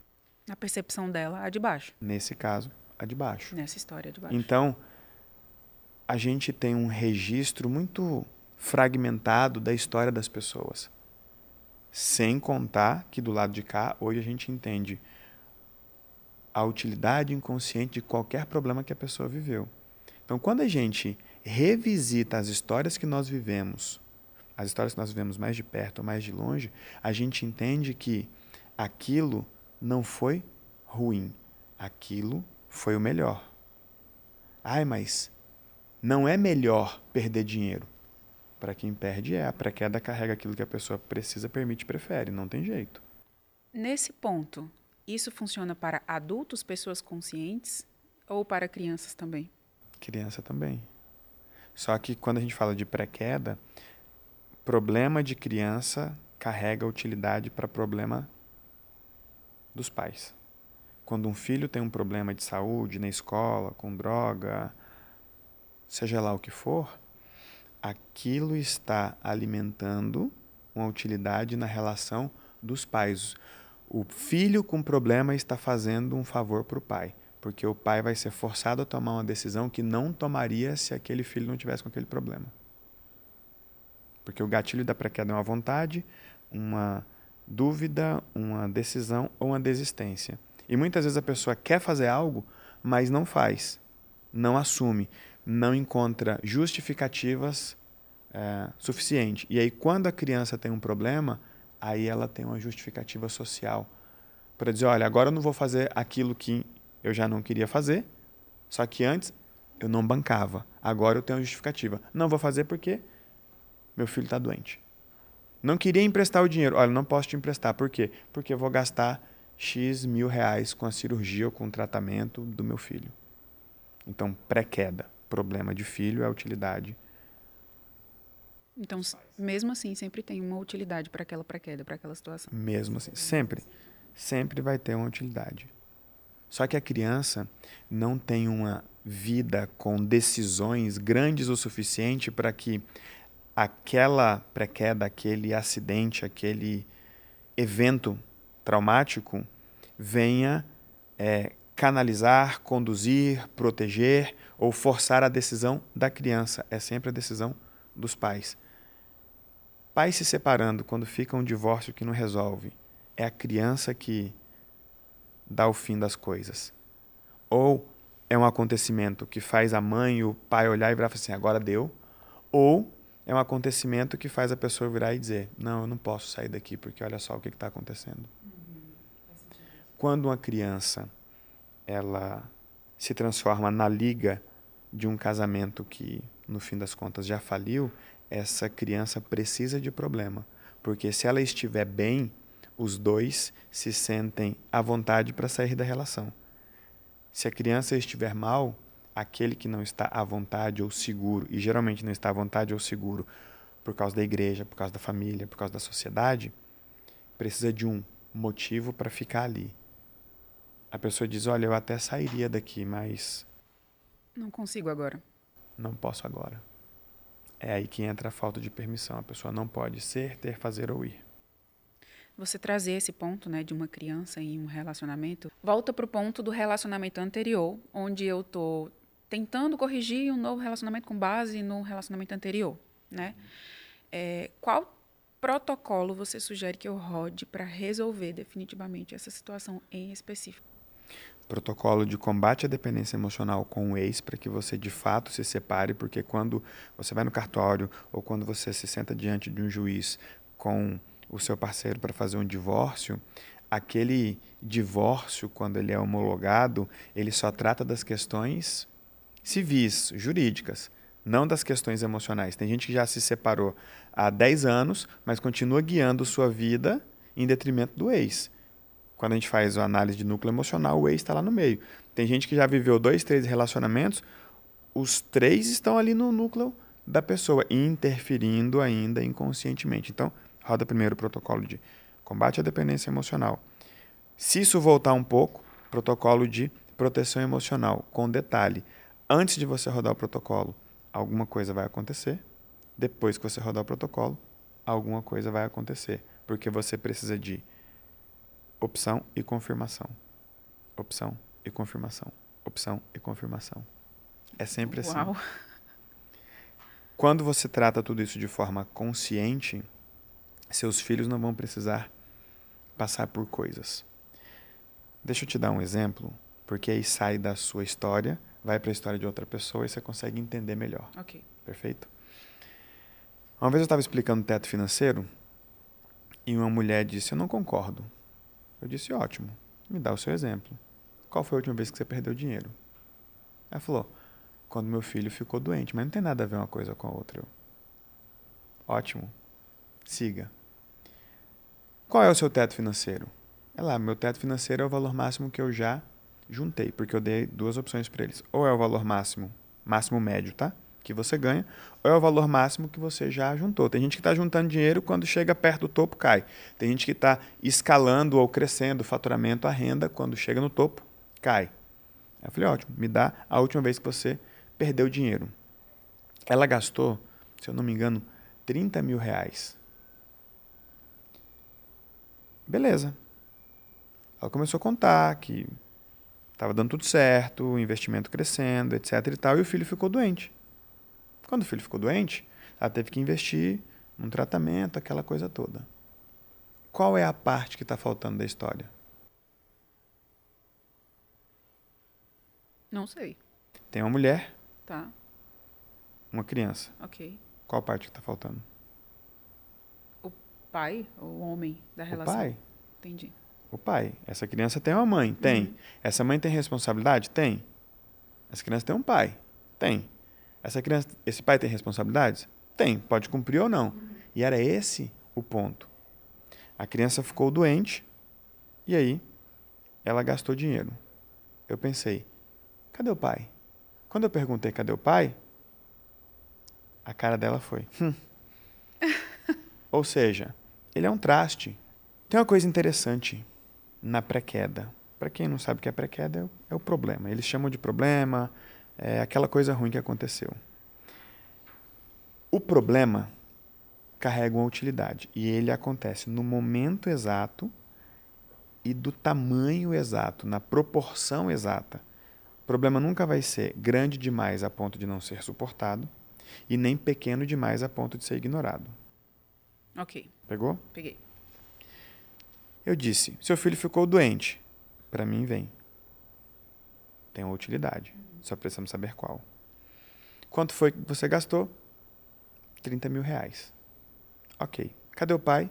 Na percepção dela, a de baixo. Nesse caso, a de baixo. Nessa história, a de baixo. Então, a gente tem um registro muito fragmentado da história das pessoas. Sem contar que do lado de cá, hoje a gente entende a utilidade inconsciente de qualquer problema que a pessoa viveu. Então, quando a gente revisita as histórias que nós vivemos, as histórias que nós vivemos mais de perto ou mais de longe, a gente entende que aquilo não foi ruim, aquilo foi o melhor. Ai, mas não é melhor perder dinheiro. Para quem perde a pré-queda carrega aquilo que a pessoa precisa, permite, prefere, não tem jeito. Nesse ponto, isso funciona para adultos, pessoas conscientes, ou para crianças também? Criança também. Só que quando a gente fala de pré-queda, problema de criança carrega utilidade para problema dos pais. Quando um filho tem um problema de saúde na escola, com droga, seja lá o que for, aquilo está alimentando uma utilidade na relação dos pais. O filho com problema está fazendo um favor para o pai, porque o pai vai ser forçado a tomar uma decisão que não tomaria se aquele filho não tivesse com aquele problema. Porque o gatilho da pré-queda é uma vontade, uma dúvida, uma decisão ou uma desistência. E muitas vezes a pessoa quer fazer algo, mas não faz, não assume, não encontra justificativas suficientes. E aí, quando a criança tem um problema, aí ela tem uma justificativa social para dizer: olha, agora eu não vou fazer aquilo que eu já não queria fazer, só que antes eu não bancava. Agora eu tenho uma justificativa. Não vou fazer porque meu filho está doente. Não queria emprestar o dinheiro. Olha, não posso te emprestar. Por quê? Porque eu vou gastar X mil reais com a cirurgia ou com o tratamento do meu filho. Então, pré-queda. Problema de filho é utilidade. Então, mesmo assim, sempre tem uma utilidade para aquela pré-queda, para aquela situação. Mesmo assim, sempre vai ter uma utilidade. Só que a criança não tem uma vida com decisões grandes o suficiente para que aquela pré-queda, aquele acidente, aquele evento traumático venha canalizar, conduzir, proteger ou forçar a decisão da criança. É sempre a decisão dos pais. Pais se separando quando fica um divórcio que não resolve, é a criança que dá o fim das coisas. Ou é um acontecimento que faz a mãe e o pai olhar e virar e falar assim: agora deu. Ou é um acontecimento que faz a pessoa virar e dizer: não, eu não posso sair daqui porque olha só o que está acontecendo. Quando uma criança ela se transforma na liga de um casamento que, no fim das contas, já faliu, essa criança precisa de problema. Porque se ela estiver bem, os dois se sentem à vontade para sair da relação. Se a criança estiver mal, aquele que não está à vontade ou seguro, e geralmente não está à vontade ou seguro por causa da igreja, por causa da família, por causa da sociedade, precisa de um motivo para ficar ali. A pessoa diz: olha, eu até sairia daqui, mas não consigo agora. Não posso agora. É aí que entra a falta de permissão. A pessoa não pode ser, ter, fazer ou ir. Você trazer esse ponto, né, de uma criança em um relacionamento, volta para o ponto do relacionamento anterior, onde eu estou tentando corrigir um novo relacionamento com base no relacionamento anterior, né? Qual protocolo você sugere que eu rode para resolver definitivamente essa situação em específico? Protocolo de combate à dependência emocional com o ex para que você de fato se separe, porque quando você vai no cartório ou quando você se senta diante de um juiz com o seu parceiro para fazer um divórcio, aquele divórcio, quando ele é homologado, ele só trata das questões civis, jurídicas, não das questões emocionais. Tem gente que já se separou há 10 anos, mas continua guiando sua vida em detrimento do ex. Quando a gente faz a análise de núcleo emocional, o ex está lá no meio. Tem gente que já viveu 2, 3 relacionamentos, os 3 estão ali no núcleo da pessoa, interferindo ainda inconscientemente. Então, roda primeiro o protocolo de combate à dependência emocional. Se isso voltar um pouco, protocolo de proteção emocional, com detalhe. Antes de você rodar o protocolo, alguma coisa vai acontecer. Depois que você rodar o protocolo, alguma coisa vai acontecer. Porque você precisa de opção e confirmação. Opção e confirmação. Opção e confirmação. É sempre assim. Uau. Quando você trata tudo isso de forma consciente, seus filhos não vão precisar passar por coisas. Deixa eu te dar um exemplo, porque aí sai da sua história, vai para a história de outra pessoa e você consegue entender melhor. Ok. Perfeito? Uma vez eu estava explicando teto financeiro e uma mulher disse, eu não concordo. Eu disse, ótimo, me dá o seu exemplo. Qual foi a última vez que você perdeu dinheiro? Ela falou, quando meu filho ficou doente, mas não tem nada a ver uma coisa com a outra. Eu, ótimo, siga. Qual é o seu teto financeiro? Ela, meu teto financeiro é o valor máximo que eu já juntei, porque eu dei 2 opções para eles. Ou é o valor máximo, máximo médio, tá? Que você ganha, ou é o valor máximo que você já juntou. Tem gente que está juntando dinheiro quando chega perto do topo, cai. Tem gente que está escalando ou crescendo o faturamento, a renda, quando chega no topo, cai. Eu falei, ótimo, me dá a última vez que você perdeu dinheiro. Ela gastou, se eu não me engano, 30 mil reais. Beleza. Ela começou a contar que estava dando tudo certo, o investimento crescendo, etc. e tal, e o filho ficou doente. Quando o filho ficou doente, ela teve que investir num tratamento, aquela coisa toda. Qual é a parte que está faltando da história? Não sei. Tem uma mulher, Tá. uma criança. Ok. Qual parte que está faltando? O pai ou o homem da O relação? pai. Entendi. O pai. Essa criança tem uma mãe? Tem. Uhum. Essa mãe tem responsabilidade? Tem. Essa criança tem um pai? Tem. Esse pai tem responsabilidades? Tem. Pode cumprir ou não. E era esse o ponto. A criança ficou doente e aí ela gastou dinheiro. Eu pensei, cadê o pai? Quando eu perguntei cadê o pai, a cara dela foi, Ou seja, ele é um traste. Tem uma coisa interessante na pré-queda. Para quem não sabe o que é pré-queda, é o problema. Eles chamam de problema, é aquela coisa ruim que aconteceu. O problema carrega uma utilidade e ele acontece no momento exato e do tamanho exato, na proporção exata. O problema nunca vai ser grande demais a ponto de não ser suportado e nem pequeno demais a ponto de ser ignorado. Ok. Pegou? Peguei. Eu disse, seu filho ficou doente. Para mim, vem. Tem uma utilidade. Só precisamos saber qual. Quanto foi que você gastou? 30 mil reais. Ok. Cadê o pai?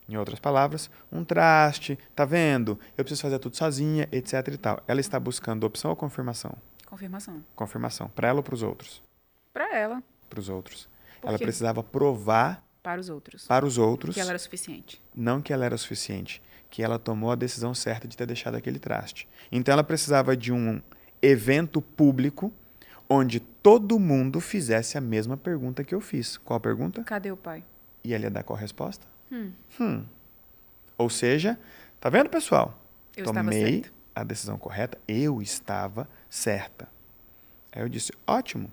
Em outras palavras, um traste, tá vendo? Eu preciso fazer tudo sozinha, etc e tal. Ela está buscando opção ou confirmação? Confirmação. Confirmação. Para ela ou para os outros? Para ela. Para os outros. Por Ela quê? precisava provar Para os outros. para os outros, Que ela era suficiente. não que ela era suficiente, que ela tomou a decisão certa de ter deixado aquele traste. Então ela precisava de um evento público onde todo mundo fizesse a mesma pergunta que eu fiz. Qual a pergunta? Cadê o pai? E ela ia dar qual resposta? Ou seja, tá vendo, pessoal? Eu estava Tomei certa. a decisão correta, eu estava certa. Aí eu disse, ótimo.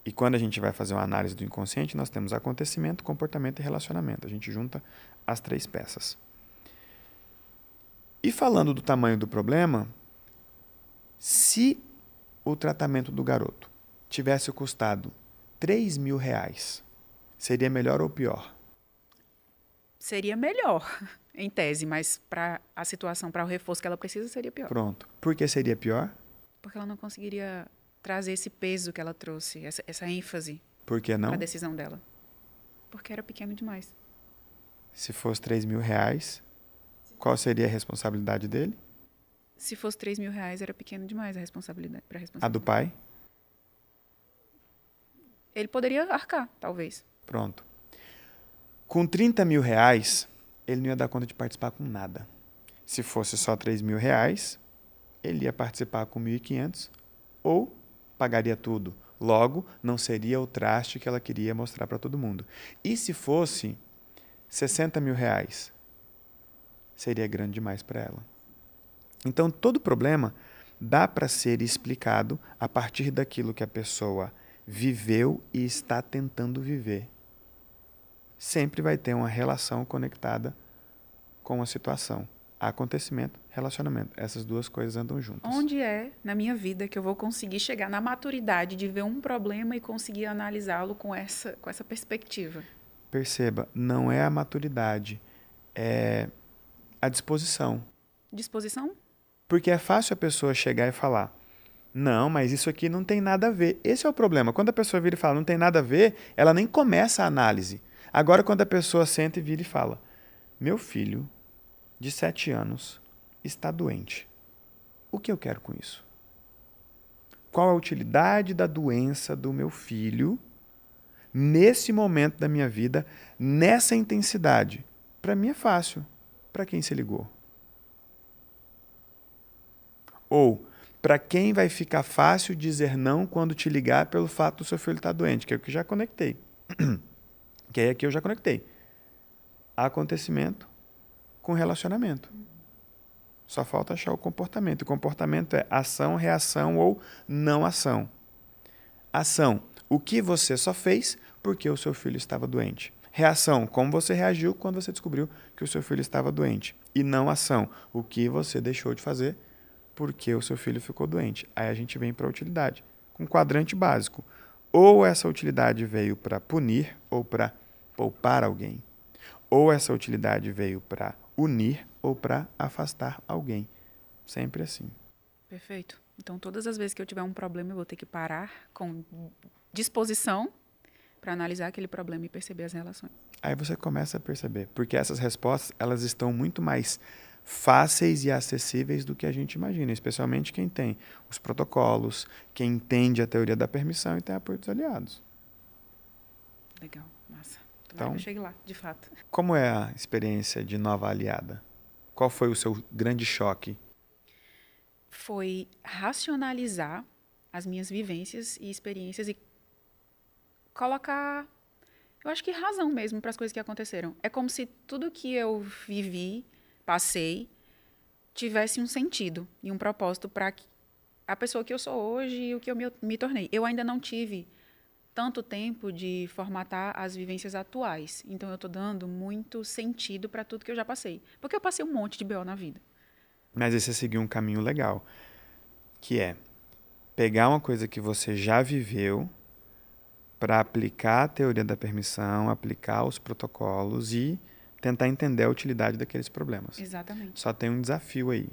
E quando a gente vai fazer uma análise do inconsciente, nós temos acontecimento, comportamento e relacionamento. A gente junta as 3 peças. E falando do tamanho do problema, se o tratamento do garoto tivesse custado 3 mil reais, Seria melhor ou pior? Seria melhor, em tese, mas para a situação, para o reforço que ela precisa, seria pior. Pronto. Por que seria pior? Porque ela não conseguiria trazer esse peso que ela trouxe, essa ênfase Por que não? para a decisão dela. Porque era pequeno demais. Se fosse R$3.000, qual seria a responsabilidade dele? Se fosse R$3.000, era pequeno demais a responsabilidade. A do pai? Ele poderia arcar, talvez. Pronto. Com R$30.000, ele não ia dar conta de participar com nada. Se fosse só R$3.000, ele ia participar com 1.500 ou pagaria tudo. Logo, não seria o traste que ela queria mostrar para todo mundo. E se fosse R$60.000, seria grande demais para ela. Então, todo problema dá para ser explicado a partir daquilo que a pessoa viveu e está tentando viver. Sempre vai ter uma relação conectada com a situação. Acontecimento, relacionamento. Essas duas coisas andam juntas. Onde é, na minha vida, que eu vou conseguir chegar na maturidade de ver um problema e conseguir analisá-lo com essa perspectiva? Perceba, não é a maturidade, é a disposição. Disposição? Porque é fácil a pessoa chegar e falar, não, mas isso aqui não tem nada a ver. Esse é o problema. Quando a pessoa vira e fala, não tem nada a ver, ela nem começa a análise. Agora, quando a pessoa senta e vira e fala, meu filho, de 7 anos, está doente. O que eu quero com isso? Qual a utilidade da doença do meu filho nesse momento da minha vida, nessa intensidade? Para mim é fácil. Para quem se ligou? Ou, para quem vai ficar fácil dizer não quando te ligar pelo fato do seu filho estar doente? Que é o que já conectei. Que é aqui eu já conectei. Acontecimento com relacionamento. Só falta achar o comportamento. O comportamento é ação, reação ou não ação. Ação. O que você só fez porque o seu filho estava doente. Reação. Como você reagiu quando você descobriu que o seu filho estava doente. E não ação. O que você deixou de fazer porque o seu filho ficou doente. Aí a gente vem para a utilidade. Com quadrante básico. Ou essa utilidade veio para punir ou para poupar alguém. Ou essa utilidade veio para unir ou para afastar alguém. Sempre assim. Perfeito. Então, todas as vezes que eu tiver um problema, eu vou ter que parar com disposição para analisar aquele problema e perceber as relações. Aí você começa a perceber. Porque essas respostas, elas estão muito mais fáceis e acessíveis do que a gente imagina. Especialmente quem tem os protocolos, quem entende a teoria da permissão e tem apoio dos aliados. Legal. Massa. Então, eu cheguei lá, de fato. Como é a experiência de nova aliada? Qual foi o seu grande choque? Foi racionalizar as minhas vivências e experiências e colocar, eu acho que razão mesmo para as coisas que aconteceram. É como se tudo que eu vivi, passei, tivesse um sentido e um propósito para a pessoa que eu sou hoje e o que eu me tornei. Eu ainda não tive tanto tempo de formatar as vivências atuais. Então, eu estou dando muito sentido para tudo que eu já passei. Porque eu passei um monte de BO na vida. Mas aí você seguiu um caminho legal, que é pegar uma coisa que você já viveu para aplicar a teoria da permissão, aplicar os protocolos e tentar entender a utilidade daqueles problemas. Exatamente. Só tem um desafio aí.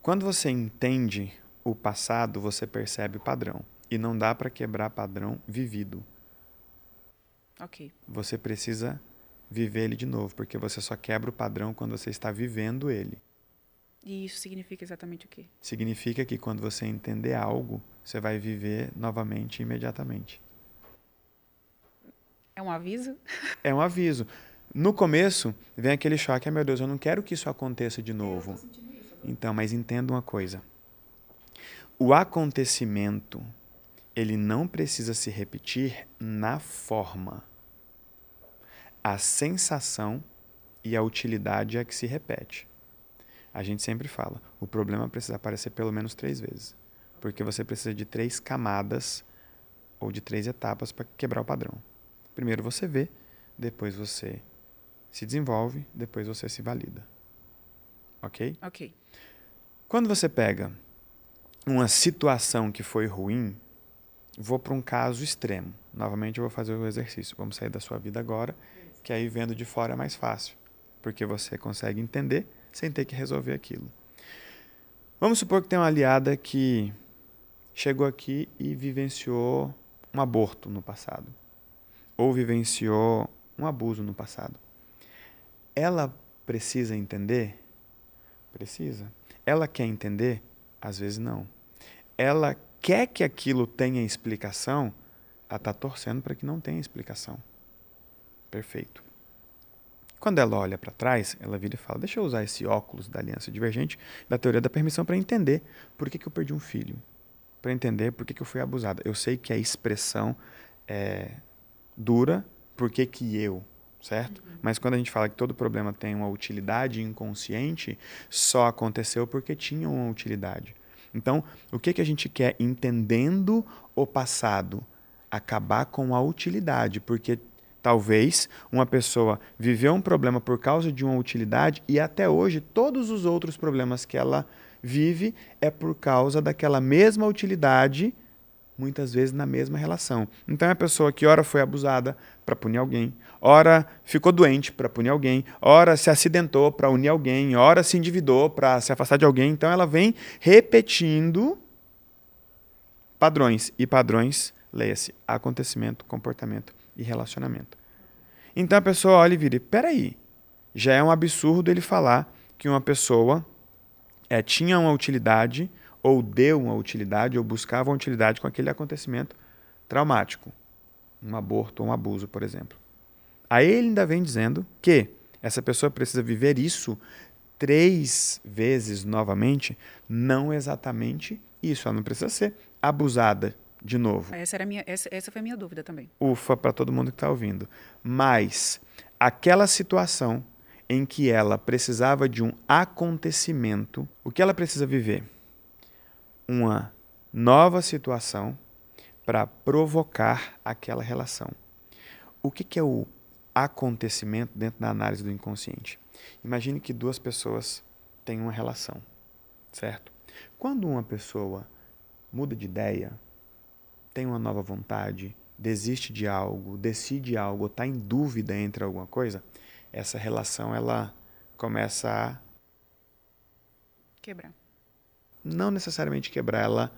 Quando você entende o passado, você percebe o padrão. E não dá para quebrar padrão vivido. Ok. Você precisa viver ele de novo, porque você só quebra o padrão quando você está vivendo ele. E isso significa exatamente o quê? Significa que quando você entender algo, você vai viver novamente imediatamente. É um aviso? É um aviso. No começo, vem aquele choque, meu Deus, eu não quero que isso aconteça de novo. Então, mas entenda uma coisa. O acontecimento, ele não precisa se repetir na forma. A sensação e a utilidade é que se repete. A gente sempre fala, o problema precisa aparecer pelo menos 3 vezes. Porque você precisa de 3 camadas ou de 3 etapas para quebrar o padrão. Primeiro você vê, depois você se desenvolve, depois você se valida. Ok? Ok. Quando você pega uma situação que foi ruim, vou para um caso extremo. novamente eu vou fazer o exercício. Vamos sair da sua vida agora, que aí vendo de fora é mais fácil, porque você consegue entender sem ter que resolver aquilo. Vamos supor que tem uma aliada que chegou aqui e vivenciou um aborto no passado, ou vivenciou um abuso no passado. Ela precisa entender? Precisa. Ela quer entender? Às vezes não. Ela quer que aquilo tenha explicação? Ela está torcendo para que não tenha explicação. Perfeito. Quando ela olha para trás, ela vira e fala, deixa eu usar esse óculos da aliança divergente, da teoria da permissão, para entender por que eu perdi um filho. Para entender por que eu fui abusada. Eu sei que a expressão é dura, por que eu, certo? Mas quando a gente fala que todo problema tem uma utilidade inconsciente, só aconteceu porque tinha uma utilidade. Então, o que a gente quer entendendo o passado? Acabar com a utilidade, porque talvez uma pessoa viveu um problema por causa de uma utilidade e até hoje todos os outros problemas que ela vive é por causa daquela mesma utilidade, muitas vezes na mesma relação. Então é a pessoa que ora foi abusada para punir alguém, ora ficou doente para punir alguém, ora se acidentou para unir alguém, ora se endividou para se afastar de alguém. Então ela vem repetindo padrões. E padrões, leia-se, acontecimento, comportamento e relacionamento. Então a pessoa olha e vira, peraí, já é um absurdo ele falar que uma pessoa tinha uma utilidade, ou deu uma utilidade, ou buscava uma utilidade com aquele acontecimento traumático. Um aborto ou um abuso, por exemplo. Aí ele ainda vem dizendo que essa pessoa precisa viver isso 3 vezes novamente, não exatamente isso. Ela não precisa ser abusada de novo. Essa foi a minha dúvida também. Ufa, para todo mundo que está ouvindo. Mas aquela situação em que ela precisava de um acontecimento, o que ela precisa viver? Uma nova situação para provocar aquela relação. O que é o acontecimento dentro da análise do inconsciente? Imagine que 2 pessoas têm uma relação, certo? Quando uma pessoa muda de ideia, tem uma nova vontade, desiste de algo, decide algo, está em dúvida entre alguma coisa, essa relação ela começa a quebrar. Não necessariamente quebrar, ela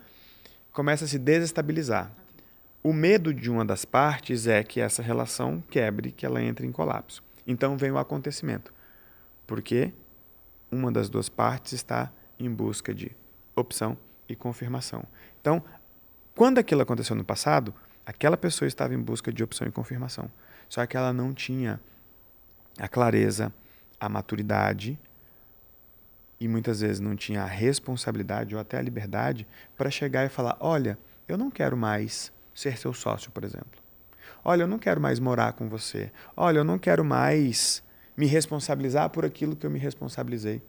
começa a se desestabilizar. O medo de uma das partes é que essa relação quebre, que ela entre em colapso. Então vem o acontecimento, porque uma das 2 partes está em busca de opção e confirmação. Então, quando aquilo aconteceu no passado, aquela pessoa estava em busca de opção e confirmação. Só que ela não tinha a clareza, a maturidade e muitas vezes não tinha a responsabilidade ou até a liberdade para chegar e falar, olha, eu não quero mais ser seu sócio, por exemplo. Olha, eu não quero mais morar com você. Olha, eu não quero mais me responsabilizar por aquilo que eu me responsabilizei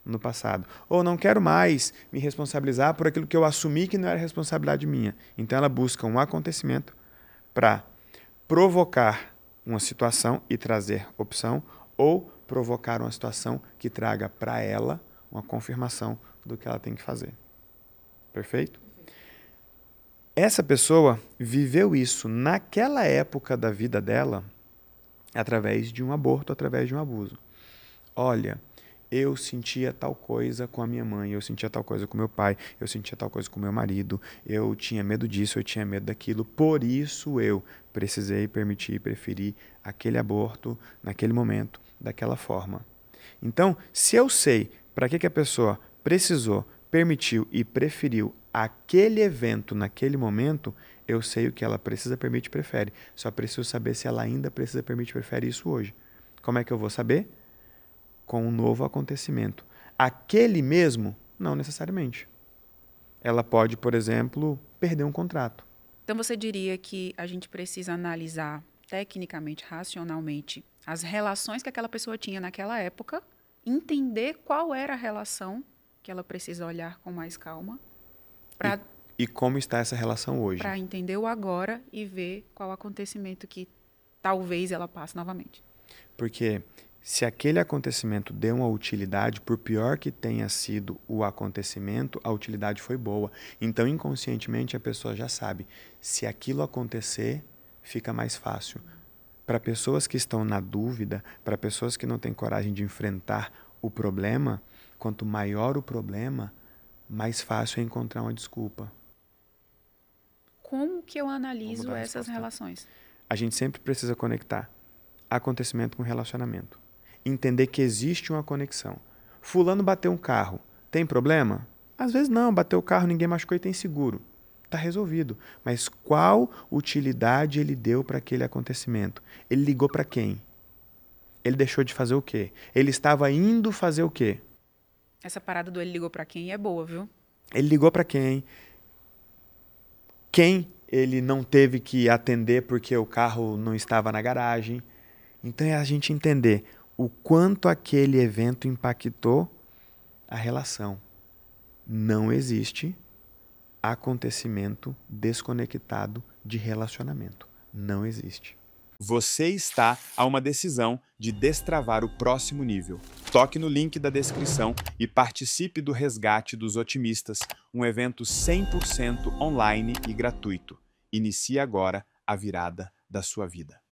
no passado. Ou não quero mais me responsabilizar por aquilo que eu assumi que não era responsabilidade minha. Então ela busca um acontecimento para provocar uma situação e trazer opção, ou provocar uma situação que traga para ela uma confirmação do que ela tem que fazer. Perfeito? Essa pessoa viveu isso naquela época da vida dela através de um aborto, através de um abuso. Olha, eu sentia tal coisa com a minha mãe, eu sentia tal coisa com meu pai, eu sentia tal coisa com meu marido, eu tinha medo disso, eu tinha medo daquilo, por isso eu precisei permitir, preferir aquele aborto naquele momento, daquela forma. Então, se eu sei para que a pessoa precisou, permitiu e preferiu aquele evento naquele momento, eu sei o que ela precisa, permite e prefere. Só preciso saber se ela ainda precisa, permite e prefere isso hoje. Como é que eu vou saber? Com um novo acontecimento. Aquele mesmo? Não necessariamente. Ela pode, por exemplo, perder um contrato. Então você diria que a gente precisa analisar tecnicamente, racionalmente, as relações que aquela pessoa tinha naquela época, entender qual era a relação que ela precisa olhar com mais calma. E como está essa relação hoje. Para entender o agora e ver qual acontecimento que talvez ela passe novamente. Porque se aquele acontecimento deu uma utilidade, por pior que tenha sido o acontecimento, a utilidade foi boa. Então, inconscientemente, a pessoa já sabe, se aquilo acontecer, fica mais fácil. Para pessoas que estão na dúvida, para pessoas que não têm coragem de enfrentar o problema, quanto maior o problema, mais fácil é encontrar uma desculpa. Como que eu analiso Vamos dar a essas resposta. relações? A gente sempre precisa conectar acontecimento com relacionamento. Entender que existe uma conexão. Fulano bateu um carro. Tem problema? Às vezes não, bateu o carro, ninguém machucou e tem seguro. Está resolvido. Mas qual utilidade ele deu para aquele acontecimento? Ele ligou para quem? Ele deixou de fazer o quê? Ele estava indo fazer o quê? Essa parada do ele ligou pra quem é boa, viu? Ele ligou para quem? Quem ele não teve que atender porque o carro não estava na garagem? Então é a gente entender o quanto aquele evento impactou a relação. Não existe acontecimento desconectado de relacionamento. Não existe. Você está a uma decisão de destravar o próximo nível. Toque no link da descrição e participe do Resgate dos Otimistas, um evento 100% online e gratuito. Inicie agora a virada da sua vida.